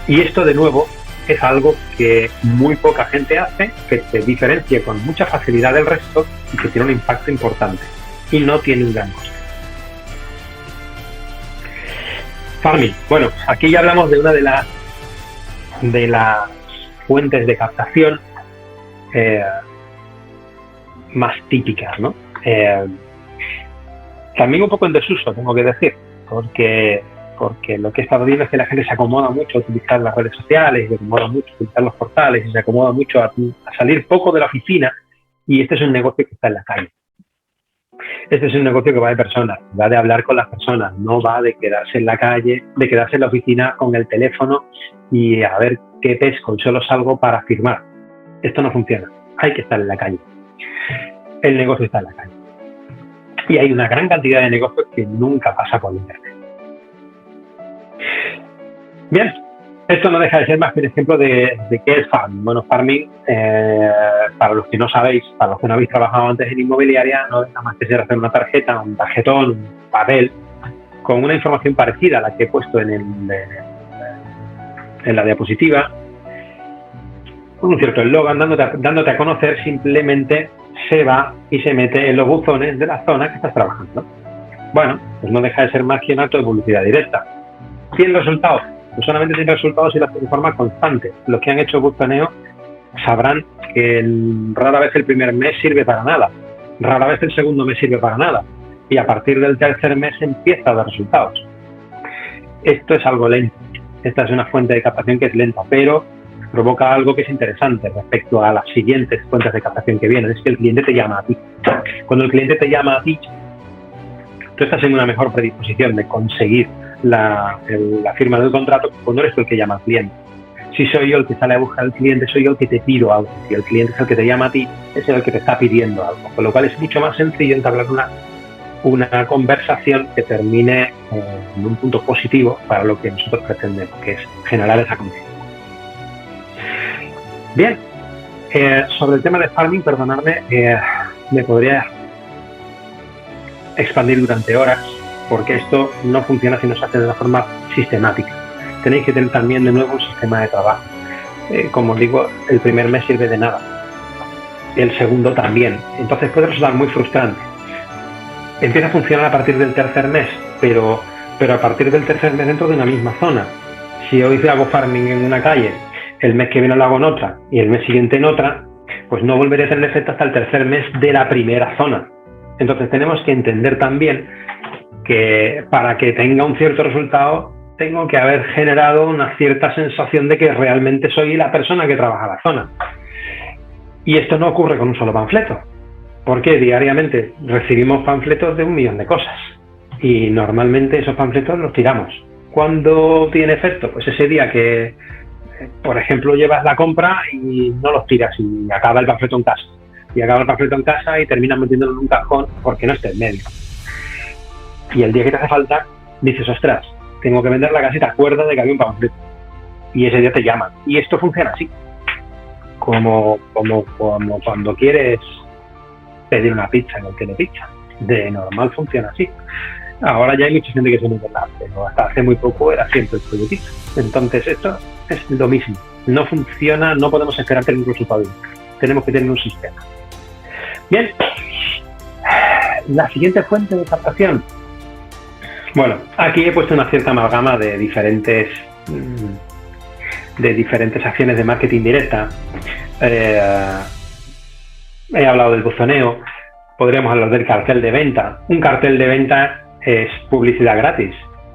Y esto, de nuevo, es algo que muy poca gente hace, que te diferencia con mucha facilidad del resto y que tiene un impacto importante y no tiene un gran coste. Farming. Bueno, aquí ya hablamos de una de las fuentes de captación más típicas, ¿no? También un poco en desuso, tengo que decir, porque lo que he estado viendo es que la gente se acomoda mucho a utilizar las redes sociales, se acomoda mucho a utilizar los portales y se acomoda mucho a salir poco de la oficina, y este es un negocio que está en la calle. Este es un negocio que va de personas, va de hablar con las personas, no va de quedarse en la calle, de quedarse en la oficina con el teléfono y a ver qué pesco y solo salgo para firmar. Esto no funciona, hay que estar en la calle. El negocio está en la calle. Y hay una gran cantidad de negocios que nunca pasa por internet. Bien, esto no deja de ser más que un ejemplo de qué es farming. Bueno, farming, para los que no sabéis, para los que no habéis trabajado antes en inmobiliaria, no es nada más que ser hacer una tarjeta, un tarjetón, un papel, con una información parecida a la que he puesto en la diapositiva, con un cierto eslogan, dándote a conocer. Simplemente se va y se mete en los buzones de la zona que estás trabajando. Bueno, pues no deja de ser más que un acto de publicidad directa. ¿Tiene resultados? Pues solamente tiene resultados si lo hace de forma constante. Los que han hecho buzoneo sabrán que rara vez el primer mes sirve para nada, rara vez el segundo mes sirve para nada, y a partir del tercer mes empieza a dar resultados. Esto es algo lento. Esta es una fuente de captación que es lenta, pero provoca algo que es interesante respecto a las siguientes fuentes de captación que vienen. Es que el cliente te llama a ti. Cuando el cliente te llama a ti, tú estás en una mejor predisposición de conseguir la firma del contrato cuando eres tú el que llama al cliente. Si soy yo el que sale a buscar al cliente, soy yo el que te pido algo. Si el cliente es el que te llama a ti, es el que te está pidiendo algo. Con lo cual es mucho más sencillo entablar una conversación que termine en un punto positivo para lo que nosotros pretendemos, que es generar esa confianza. Bien, sobre el tema de farming, perdonadme, me podría expandir durante horas, porque esto no funciona si no se hace de una forma sistemática. Tenéis que tener también de nuevo un sistema de trabajo. Como os digo, el primer mes sirve de nada, el segundo también. Entonces puede resultar muy frustrante. Empieza a funcionar a partir del tercer mes, pero a partir del tercer mes dentro de una misma zona. Si hoy hago farming en una calle, el mes que viene lo hago en otra y el mes siguiente en otra, pues no volveré a tener efecto hasta el tercer mes de la primera zona. Entonces tenemos que entender también que para que tenga un cierto resultado tengo que haber generado una cierta sensación de que realmente soy la persona que trabaja la zona. Y esto no ocurre con un solo panfleto, porque diariamente recibimos panfletos de 1.000.000 de cosas y normalmente esos panfletos los tiramos. ¿Cuándo tiene efecto? Pues ese día que, por ejemplo, llevas la compra y no los tiras y acaba el panfleto en casa. Y acaba el panfleto en casa y terminas metiéndolo en un cajón porque no esté en medio. Y el día que te hace falta, dices, ostras, tengo que vender la casa y te acuerdas de que había un panfleto. Y ese día te llaman. Y esto funciona así. Como cuando quieres pedir una pizza en el Telepizza. De normal funciona así. Ahora ya hay mucha gente que se mete en la, pero hasta hace muy poco era siempre el pollo pizza. Entonces esto es lo mismo. No funciona, no podemos esperar tener un resultado. Tenemos que tener un sistema. Bien. La siguiente fuente de captación. Bueno, aquí he puesto una cierta amalgama de diferentes acciones de marketing directa. He hablado del buzoneo, podríamos hablar del cartel de venta. Un cartel de venta es publicidad gratis.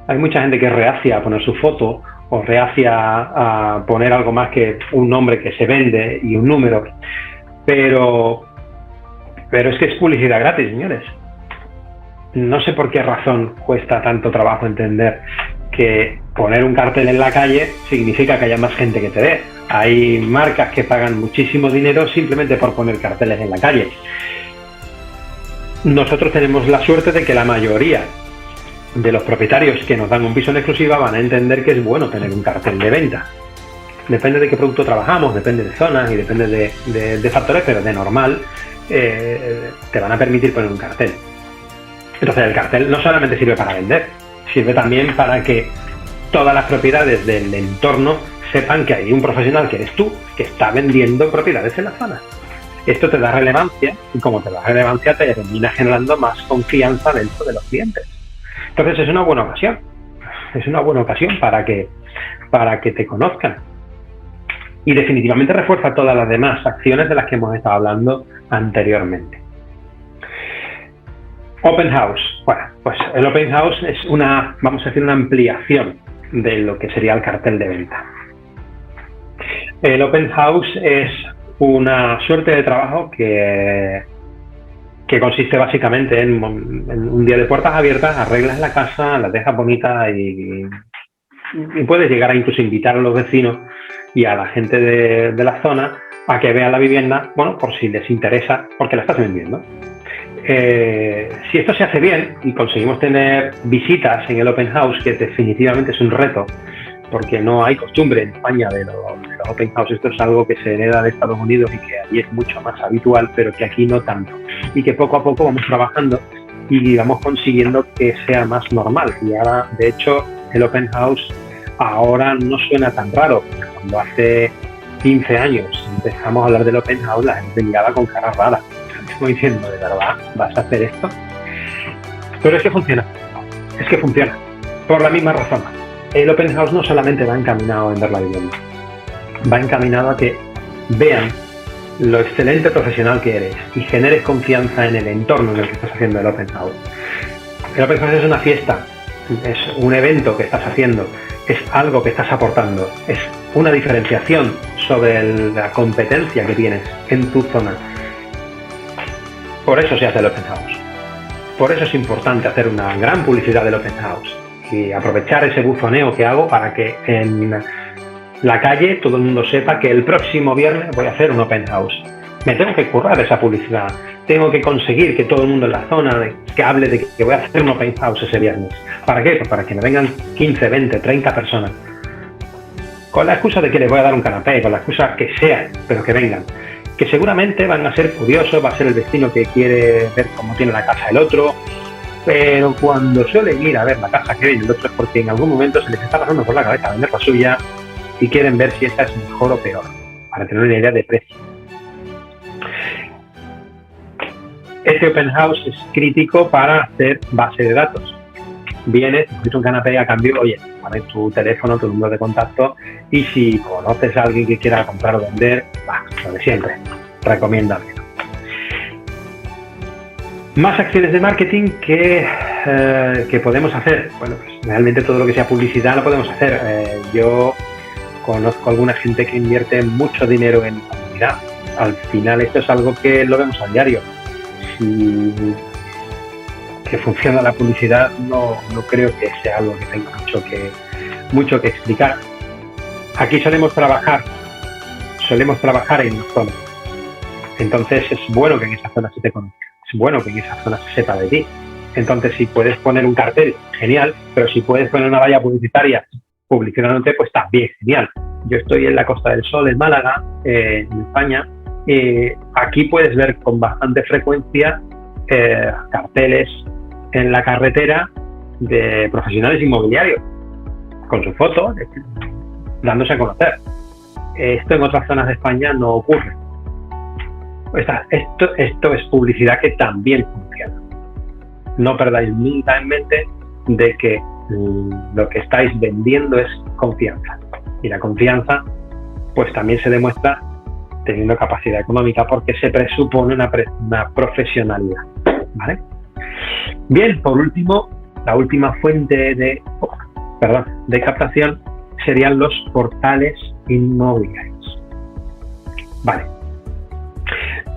Hay mucha gente que es reacia a poner su foto o reacia a poner algo más que un nombre que se vende y un número. Pero es que es publicidad gratis, señores. No sé por qué razón cuesta tanto trabajo entender que poner un cartel en la calle significa que haya más gente que te ve. Hay marcas que pagan muchísimo dinero simplemente por poner carteles en la calle. Nosotros tenemos la suerte de que la mayoría de los propietarios que nos dan un piso en exclusiva van a entender que es bueno tener un cartel de venta. Depende de qué producto trabajamos, depende de zonas y depende de factores, pero de normal te van a permitir poner un cartel. Entonces el cartel no solamente sirve para vender, sirve también para que todas las propiedades del entorno sepan que hay un profesional que eres tú que está vendiendo propiedades en la zona. Esto te da relevancia y como te da relevancia te termina generando más confianza dentro de los clientes. Entonces es una buena ocasión. Es una buena ocasión para que te conozcan. Y definitivamente refuerza todas las demás acciones de las que hemos estado hablando anteriormente. Open House. Bueno, pues el Open House es vamos a decir, una ampliación de lo que sería el cartel de venta. El Open House es una suerte de trabajo que consiste básicamente en un día de puertas abiertas, arreglas la casa, la dejas bonita y puedes llegar a incluso invitar a los vecinos y a la gente de la zona a que vean la vivienda, bueno, por si les interesa, porque la estás vendiendo. Si esto se hace bien y conseguimos tener visitas en el Open House, que definitivamente es un reto, porque no hay costumbre en España de los Open House, esto es algo que se hereda de Estados Unidos y que allí es mucho más habitual, pero que aquí no tanto. Y que poco a poco vamos trabajando y vamos consiguiendo que sea más normal. Y ahora, de hecho, el Open House ahora no suena tan raro. Cuando hace 15 años empezamos a hablar del Open House, la gente miraba con cara rara. Estoy diciendo, ¿de verdad vas a hacer esto? Pero es que funciona. Es que funciona. Por la misma razón. El Open House no solamente va encaminado a vender la vivienda, va encaminado a que vean lo excelente profesional que eres y generes confianza en el entorno en el que estás haciendo el Open House. El Open House es una fiesta, es un evento que estás haciendo, es algo que estás aportando, es una diferenciación sobre la competencia que tienes en tu zona. Por eso se hace el Open House. Por eso es importante hacer una gran publicidad del Open House y aprovechar ese bufoneo que hago para que en la calle todo el mundo sepa que el próximo viernes voy a hacer un Open House. Me tengo que currar esa publicidad. Tengo que conseguir que todo el mundo en la zona que hable de que voy a hacer un Open House ese viernes. ¿Para qué? Pues para que me vengan 15, 20, 30 personas. Con la excusa de que les voy a dar un canapé, con la excusa que sea, pero que vengan. Que seguramente van a ser curiosos, va a ser el vecino que quiere ver cómo tiene la casa el otro, pero cuando suelen ir a ver la casa que ve el otro es porque en algún momento se les está pasando por la cabeza vender la suya y quieren ver si esta es mejor o peor, para tener una idea de precio. Este Open House es crítico para hacer base de datos. Vienes, te pones un canapé a cambio, oye, pones tu teléfono, tu número de contacto y si conoces a alguien que quiera comprar o vender, lo de siempre, recomiéndalo. Más acciones de marketing que podemos hacer. Bueno, pues realmente todo lo que sea publicidad lo podemos hacer. Yo conozco a alguna gente que invierte mucho dinero en publicidad. Al final esto es algo que lo vemos a diario. Si que funciona la publicidad no creo que sea algo que tenga mucho que explicar. Aquí solemos trabajar en zonas. Entonces es bueno que en esa zona se te conozca. Es bueno que en esa zona se sepa de ti. Entonces, si puedes poner un cartel, genial, pero si puedes poner una valla publicitaria publicitándote, pues también genial. Yo estoy en la Costa del Sol, en Málaga, en España. Aquí puedes ver con bastante frecuencia carteles en la carretera de profesionales inmobiliarios, con su foto, dándose a conocer. Esto en otras zonas de España no ocurre. Esto es publicidad que también funciona. No perdáis nunca en mente de que lo que estáis vendiendo es confianza. Y la confianza pues también se demuestra teniendo capacidad económica porque se presupone una profesionalidad. ¿Vale? Bien, por último, la última fuente de captación serían los portales inmobiliarios. Vale.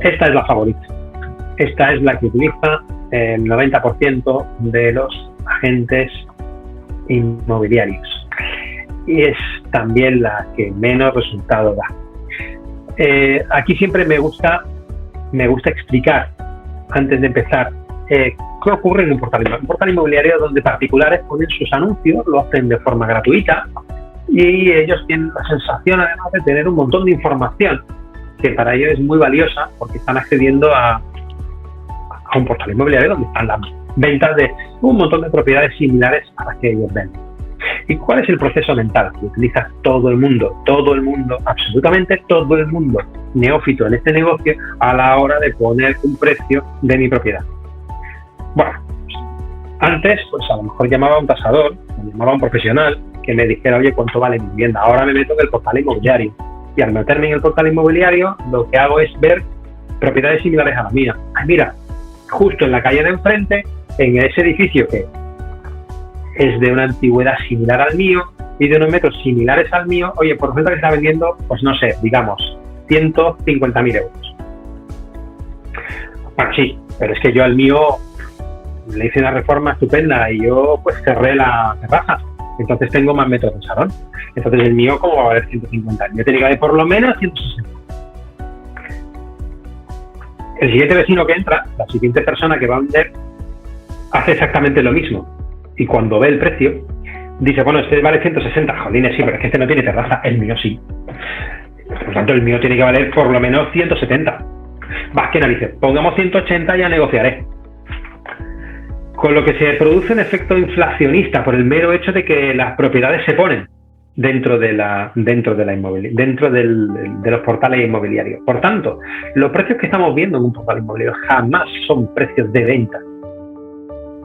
Esta es la favorita. Esta es la que utiliza el 90% de los agentes inmobiliarios. Y es también la que menos resultado da. Aquí siempre me gusta explicar, antes de empezar, qué ocurre en un portal inmobiliario donde particulares ponen sus anuncios, lo hacen de forma gratuita y ellos tienen la sensación, además, de tener un montón de información que para ellos es muy valiosa porque están accediendo a un portal inmobiliario donde están las ventas de un montón de propiedades similares a las que ellos venden. ¿Y cuál es el proceso mental que utiliza todo el mundo, absolutamente todo el mundo neófito en este negocio a la hora de poner un precio de mi propiedad? Bueno, antes pues a lo mejor llamaba a un tasador, llamaba a un profesional que me dijera, oye, ¿cuánto vale mi vivienda? Ahora me meto en el portal inmobiliario y al meterme en el portal inmobiliario lo que hago es ver propiedades similares a la mía. Ay, mira, justo en la calle de enfrente, en ese edificio que es de una antigüedad similar al mío y de unos metros similares al mío, oye, por resulta que está vendiendo, pues no sé, digamos, 150.000 euros. Bueno, sí, pero es que yo al mío le hice una reforma estupenda y yo pues cerré la terraza, entonces tengo más metros de salón. Entonces el mío, ¿cómo va a valer 150? Yo tenía que haber por lo menos 160. El siguiente vecino que entra, la siguiente persona que va a vender, hace exactamente lo mismo. Y cuando ve el precio, dice, bueno, este vale 160, jolines, sí, pero es que este no tiene terraza, el mío sí. Por lo tanto, el mío tiene que valer por lo menos 170. Vas, que narices, pongamos 180 y ya negociaré. Con lo que se produce un efecto inflacionista por el mero hecho de que las propiedades se ponen dentro de los portales inmobiliarios. Por tanto, los precios que estamos viendo en un portal inmobiliario jamás son precios de venta.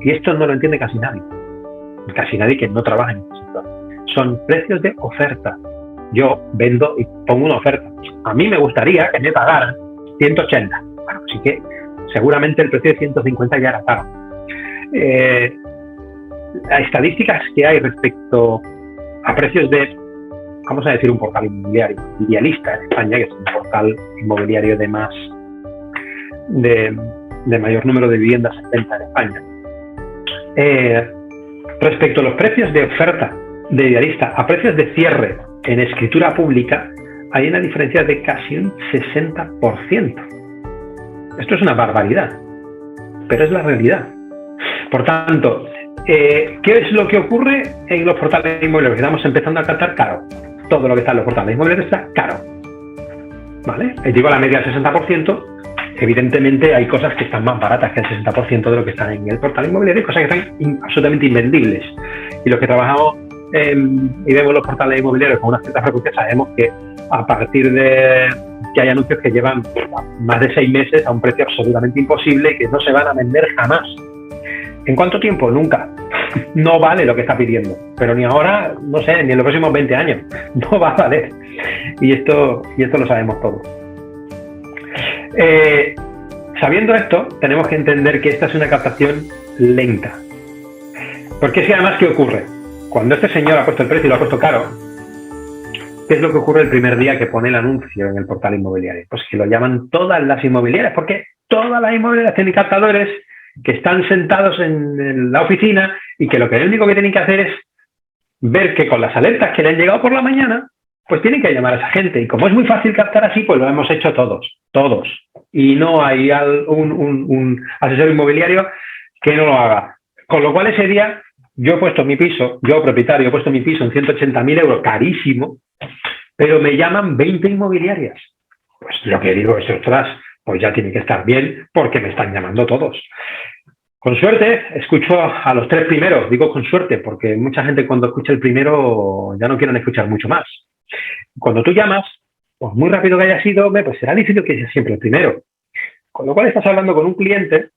Y esto no lo entiende casi nadie que no trabaja en este sector. Son precios de oferta. Yo vendo y pongo una oferta. A mí me gustaría que me pagaran 180. Bueno, así que seguramente el precio de 150 ya era caro. Las estadísticas que hay respecto a precios de, vamos a decir, un portal inmobiliario Idealista en España, que es un portal inmobiliario de mayor número de viviendas en venta en España. Respecto a los precios de oferta de Idealista a precios de cierre en escritura pública, hay una diferencia de casi un 60%. Esto es una barbaridad, pero es la realidad. Por tanto, ¿qué es lo que ocurre en los portales inmobiliarios? Estamos empezando a captar caro. Todo lo que está en los portales inmobiliarios está caro. ¿Vale? Digo la media del 60%. Evidentemente hay cosas que están más baratas que el 60% de lo que están en el portal inmobiliario, cosas que están absolutamente invendibles. Y los que trabajamos y vemos los portales inmobiliarios con una cierta frecuencia sabemos que a partir de que hay anuncios que llevan más de 6 meses a un precio absolutamente imposible y que no se van a vender jamás. ¿En cuánto tiempo? Nunca. No vale lo que está pidiendo. Pero ni ahora, no sé, ni en los próximos 20 años. No va a valer. Y esto lo sabemos todos. Sabiendo esto, tenemos que entender que esta es una captación lenta. Porque si además, ¿qué ocurre? Cuando este señor ha puesto el precio y lo ha puesto caro, ¿qué es lo que ocurre el primer día que pone el anuncio en el portal inmobiliario? Pues que lo llaman todas las inmobiliarias, porque todas las inmobiliarias tienen captadores que están sentados en la oficina y que lo único que tienen que hacer es ver que con las alertas que le han llegado por la mañana, pues tienen que llamar a esa gente. Y como es muy fácil captar así, pues lo hemos hecho todos. Y no hay un asesor inmobiliario que no lo haga. Con lo cual ese día yo he puesto mi piso, yo propietario he puesto mi piso en 180.000 euros, carísimo, pero me llaman 20 inmobiliarias. Pues lo que digo es, ostras, pues ya tiene que estar bien porque me están llamando todos. Con suerte, escucho a los 3 primeros. Digo con suerte porque mucha gente cuando escucha el primero ya no quieren escuchar mucho más. Cuando tú llamas, pues muy rápido que haya sido, pues será difícil que sea siempre el primero. Con lo cual estás hablando con un cliente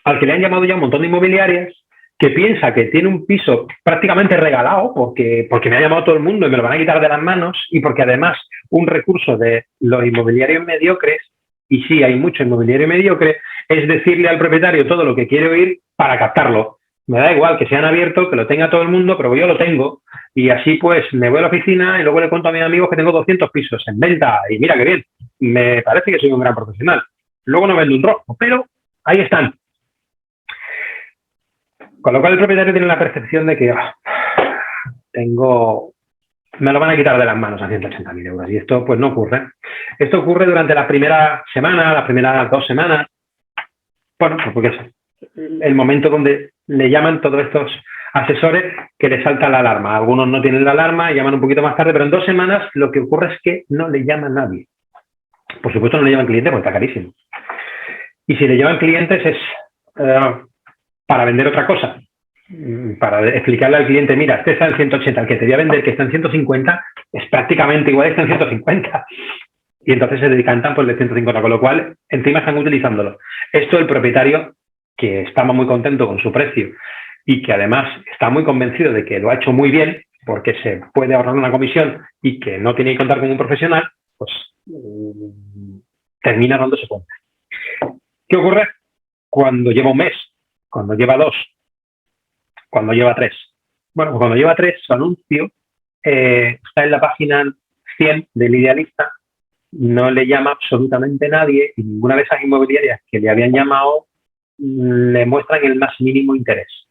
al que le han llamado ya un montón de inmobiliarias, que piensa que tiene un piso prácticamente regalado porque me ha llamado todo el mundo y me lo van a quitar de las manos, y porque además un recurso de los inmobiliarios mediocres, y sí hay mucho inmobiliario mediocre, es decirle al propietario todo lo que quiere oír para captarlo. Me da igual que sean abiertos, que lo tenga todo el mundo, pero yo lo tengo. Y así pues me voy a la oficina y luego le cuento a mis amigos que tengo 200 pisos en venta. Y mira qué bien, me parece que soy un gran profesional. Luego no vendo un rojo, pero ahí están. Con lo cual el propietario tiene la percepción de que me lo van a quitar de las manos a 180.000 euros. Y esto pues no ocurre. Esto ocurre durante la primera semana, las primeras 2 semanas. Bueno, pues porque es el momento donde le llaman todos estos asesores que le salta la alarma. Algunos no tienen la alarma, llaman un poquito más tarde, pero en 2 semanas lo que ocurre es que no le llama nadie. Por supuesto no le llaman clientes porque está carísimo. Y si le llaman clientes es para vender otra cosa. Para explicarle al cliente, mira, este está en 180, el que te voy a vender que está en 150 es prácticamente igual, está en 150. Y entonces se decantan por el de 150, con lo cual encima están utilizándolo. Esto el propietario, que estaba muy contento con su precio y que además está muy convencido de que lo ha hecho muy bien porque se puede ahorrar una comisión y que no tiene que contar con un profesional, pues termina dándose cuenta. ¿Qué ocurre cuando lleva un mes? Cuando lleva 2, cuando lleva 3. Bueno, pues cuando lleva 3, su anuncio está en la página 100 del Idealista, no le llama absolutamente nadie y ninguna de esas inmobiliarias que le habían llamado le muestran el más mínimo interés.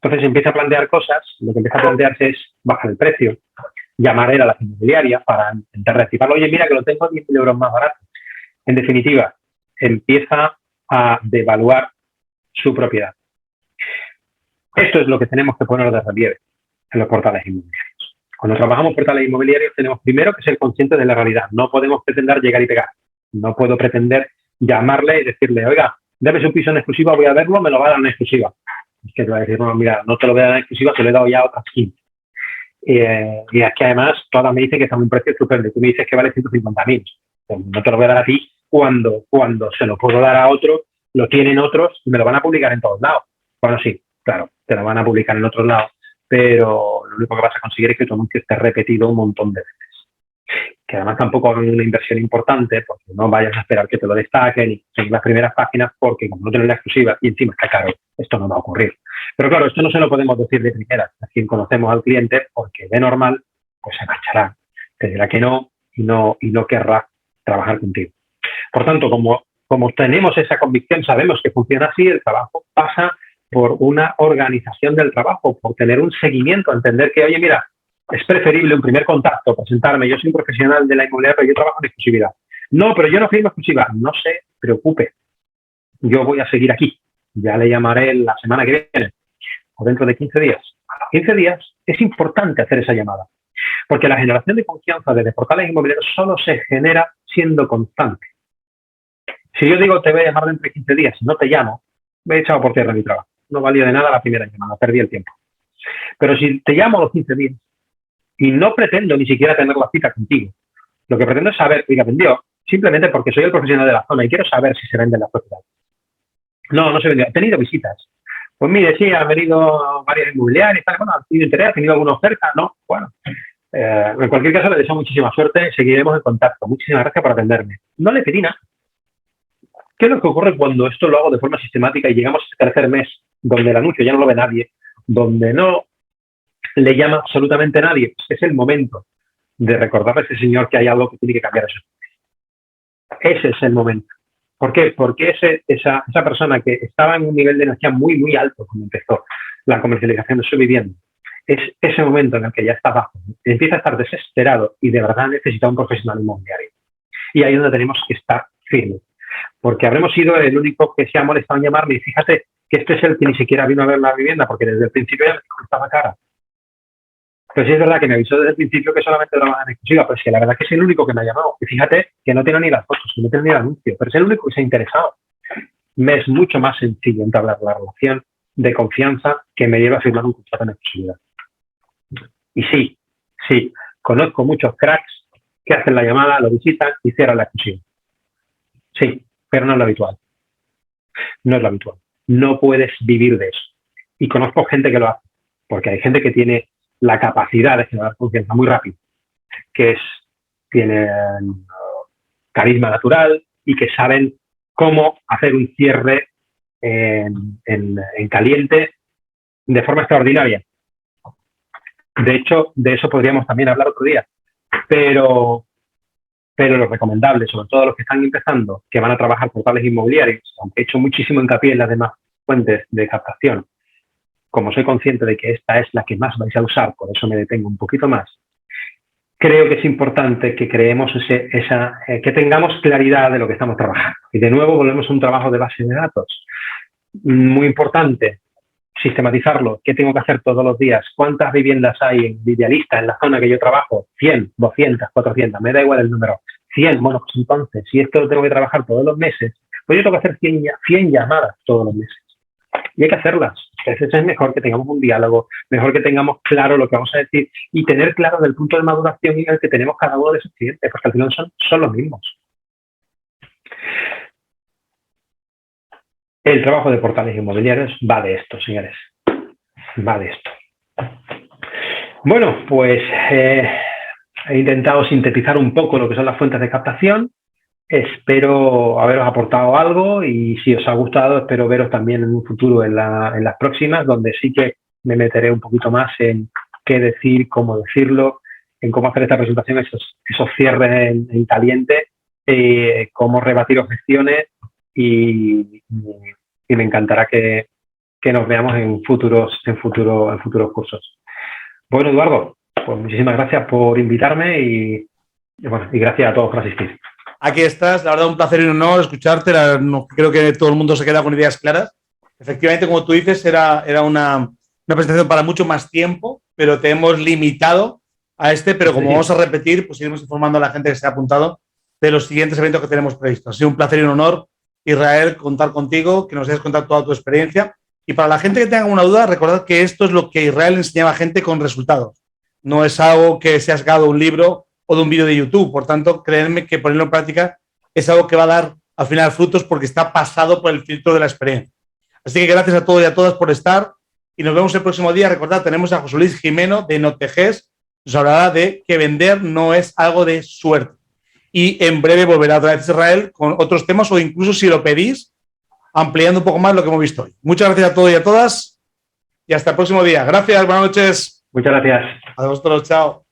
Entonces empieza a plantear cosas, lo que empieza a plantearse es bajar el precio, llamar a las inmobiliarias para intentar reactivarlo. Oye, mira que lo tengo a 10.000 euros más barato. En definitiva, empieza a devaluar su propiedad. Esto es lo que tenemos que poner de relieve en los portales inmobiliarios. Cuando trabajamos portales inmobiliarios tenemos primero que ser conscientes de la realidad. No podemos pretender llegar y pegar. No puedo pretender llamarle y decirle, oiga, dame su piso en exclusiva, voy a verlo, me lo va a dar en exclusiva. Es que te va a decir, no, mira, no te lo voy a dar en exclusiva, te lo he dado ya a otras 15. Y es que además todas me dicen que está a un precio estupendo. Tú me dices que vale 150.000. Pues no te lo voy a dar a ti cuando se lo puedo dar a otro, lo tienen otros y me lo van a publicar en todos lados. Bueno, sí, claro, te lo van a publicar en otros lados, pero lo único que vas a conseguir es que tu anuncio esté repetido un montón de veces. Que además tampoco hagan una inversión importante, porque no vayas a esperar que te lo destaquen y en las primeras páginas, porque como no tienes la exclusiva y encima está caro, esto no va a ocurrir. Pero claro, esto no se lo podemos decir de primera. A quien conocemos al cliente, porque de normal, pues se marchará. Te dirá que no y no querrá trabajar contigo. Por tanto, como tenemos esa convicción, sabemos que funciona así, el trabajo pasa por una organización del trabajo, por tener un seguimiento, entender que, oye, mira, es preferible un primer contacto, presentarme, yo soy un profesional de la inmobiliaria, pero yo trabajo en exclusividad. No, pero yo no firmo exclusiva. No se preocupe, yo voy a seguir aquí. Ya le llamaré la semana que viene o dentro de 15 días. A los 15 días es importante hacer esa llamada, porque la generación de confianza desde portales inmobiliarios solo se genera siendo constante. Si yo digo te voy a llamar dentro de 15 días y no te llamo, me he echado por tierra mi trabajo. No valía de nada la primera llamada, perdí el tiempo. Pero si te llamo a los 15 días y no pretendo ni siquiera tener la cita contigo, lo que pretendo es saber, oiga, vendió, simplemente porque soy el profesional de la zona y quiero saber si se venden las propiedades. No se vendió. He tenido visitas. Pues mire, sí, han venido varias inmobiliarias, bueno, han tenido interés, han tenido alguna oferta, ¿no? Bueno, en cualquier caso le deseo muchísima suerte, seguiremos en contacto. Muchísimas gracias por atenderme. No le pedí nada. ¿Qué es lo que ocurre cuando esto lo hago de forma sistemática y llegamos al tercer mes, donde el anuncio ya no lo ve nadie, donde no le llama absolutamente nadie? Es el momento de recordarle a ese señor que hay algo que tiene que cambiar eso. Ese es el momento. ¿Por qué? Porque esa persona que estaba en un nivel de energía muy, muy alto cuando empezó la comercialización de su vivienda, es ese momento en el que ya está bajo, empieza a estar desesperado y de verdad necesita un profesional inmobiliario. Y ahí es donde tenemos que estar firmes. Porque habremos sido el único que se ha molestado en llamarme y fíjate que este es el que ni siquiera vino a ver la vivienda porque desde el principio ya me dijo que estaba cara. Pues sí es verdad que me avisó desde el principio que solamente trabaja en exclusiva, pues que la verdad es que es el único que me ha llamado. Y fíjate que no tiene ni las fotos, que no tiene ni el anuncio, pero es el único que se ha interesado. Me es mucho más sencillo entablar la relación de confianza que me lleva a firmar un contrato en exclusividad. Y sí, conozco muchos cracks que hacen la llamada, lo visitan y cierran la exclusiva. Sí, pero no es lo habitual. No es lo habitual. No puedes vivir de eso. Y conozco gente que lo hace, porque hay gente que tiene la capacidad de generar confianza muy rápido, que tienen carisma natural y que saben cómo hacer un cierre en caliente de forma extraordinaria. De hecho, de eso podríamos también hablar otro día. Pero lo recomendable, sobre todo los que están empezando, que van a trabajar portales inmobiliarios, aunque he hecho muchísimo hincapié en las demás fuentes de captación, como soy consciente de que esta es la que más vais a usar, por eso me detengo un poquito más, creo que es importante que creemos que tengamos claridad de lo que estamos trabajando. Y de nuevo volvemos a un trabajo de base de datos. Muy importante, sistematizarlo. ¿Qué tengo que hacer todos los días? ¿Cuántas viviendas hay en Idealista, en la zona que yo trabajo? 100, 200, 400, me da igual el número. 100, bueno, pues entonces, si esto lo tengo que trabajar todos los meses, pues yo tengo que hacer 100 llamadas todos los meses. Y hay que hacerlas. Entonces es mejor que tengamos un diálogo, mejor que tengamos claro lo que vamos a decir y tener claro del punto de maduración en el que tenemos cada uno de esos clientes, porque al final son los mismos. El trabajo de portales inmobiliarios va de esto, señores. Va de esto. Bueno, pues he intentado sintetizar un poco lo que son las fuentes de captación. Espero haberos aportado algo y si os ha gustado, espero veros también en un futuro en las próximas, donde sí que me meteré un poquito más en qué decir, cómo decirlo, en cómo hacer esta presentación, esos cierres en caliente, cómo rebatir objeciones y me encantará que nos veamos en futuros cursos. Bueno, Eduardo, pues muchísimas gracias por invitarme y gracias a todos por asistir. Aquí estás, la verdad un placer y un honor escucharte, creo que todo el mundo se queda con ideas claras. Efectivamente, como tú dices, era una presentación para mucho más tiempo, pero te hemos limitado a pero como vamos a repetir, pues iremos informando a la gente que se ha apuntado de los siguientes eventos que tenemos previstos. Ha sido un placer y un honor, Israel, contar contigo, que nos hayas contado toda tu experiencia. Y para la gente que tenga alguna duda, recordad que esto es lo que Israel enseñaba a gente con resultados. No es algo que se ha sacado de un libro o de un vídeo de YouTube. Por tanto, créanme que ponerlo en práctica es algo que va a dar al final frutos porque está pasado por el filtro de la experiencia. Así que gracias a todos y a todas por estar y nos vemos el próximo día. Recordad, tenemos a José Luis Jimeno de Noteges, nos hablará de que vender no es algo de suerte. Y en breve volverá otra vez Israel con otros temas o incluso si lo pedís, ampliando un poco más lo que hemos visto hoy. Muchas gracias a todos y a todas y hasta el próximo día. Gracias, buenas noches. Muchas gracias. A vosotros, chao.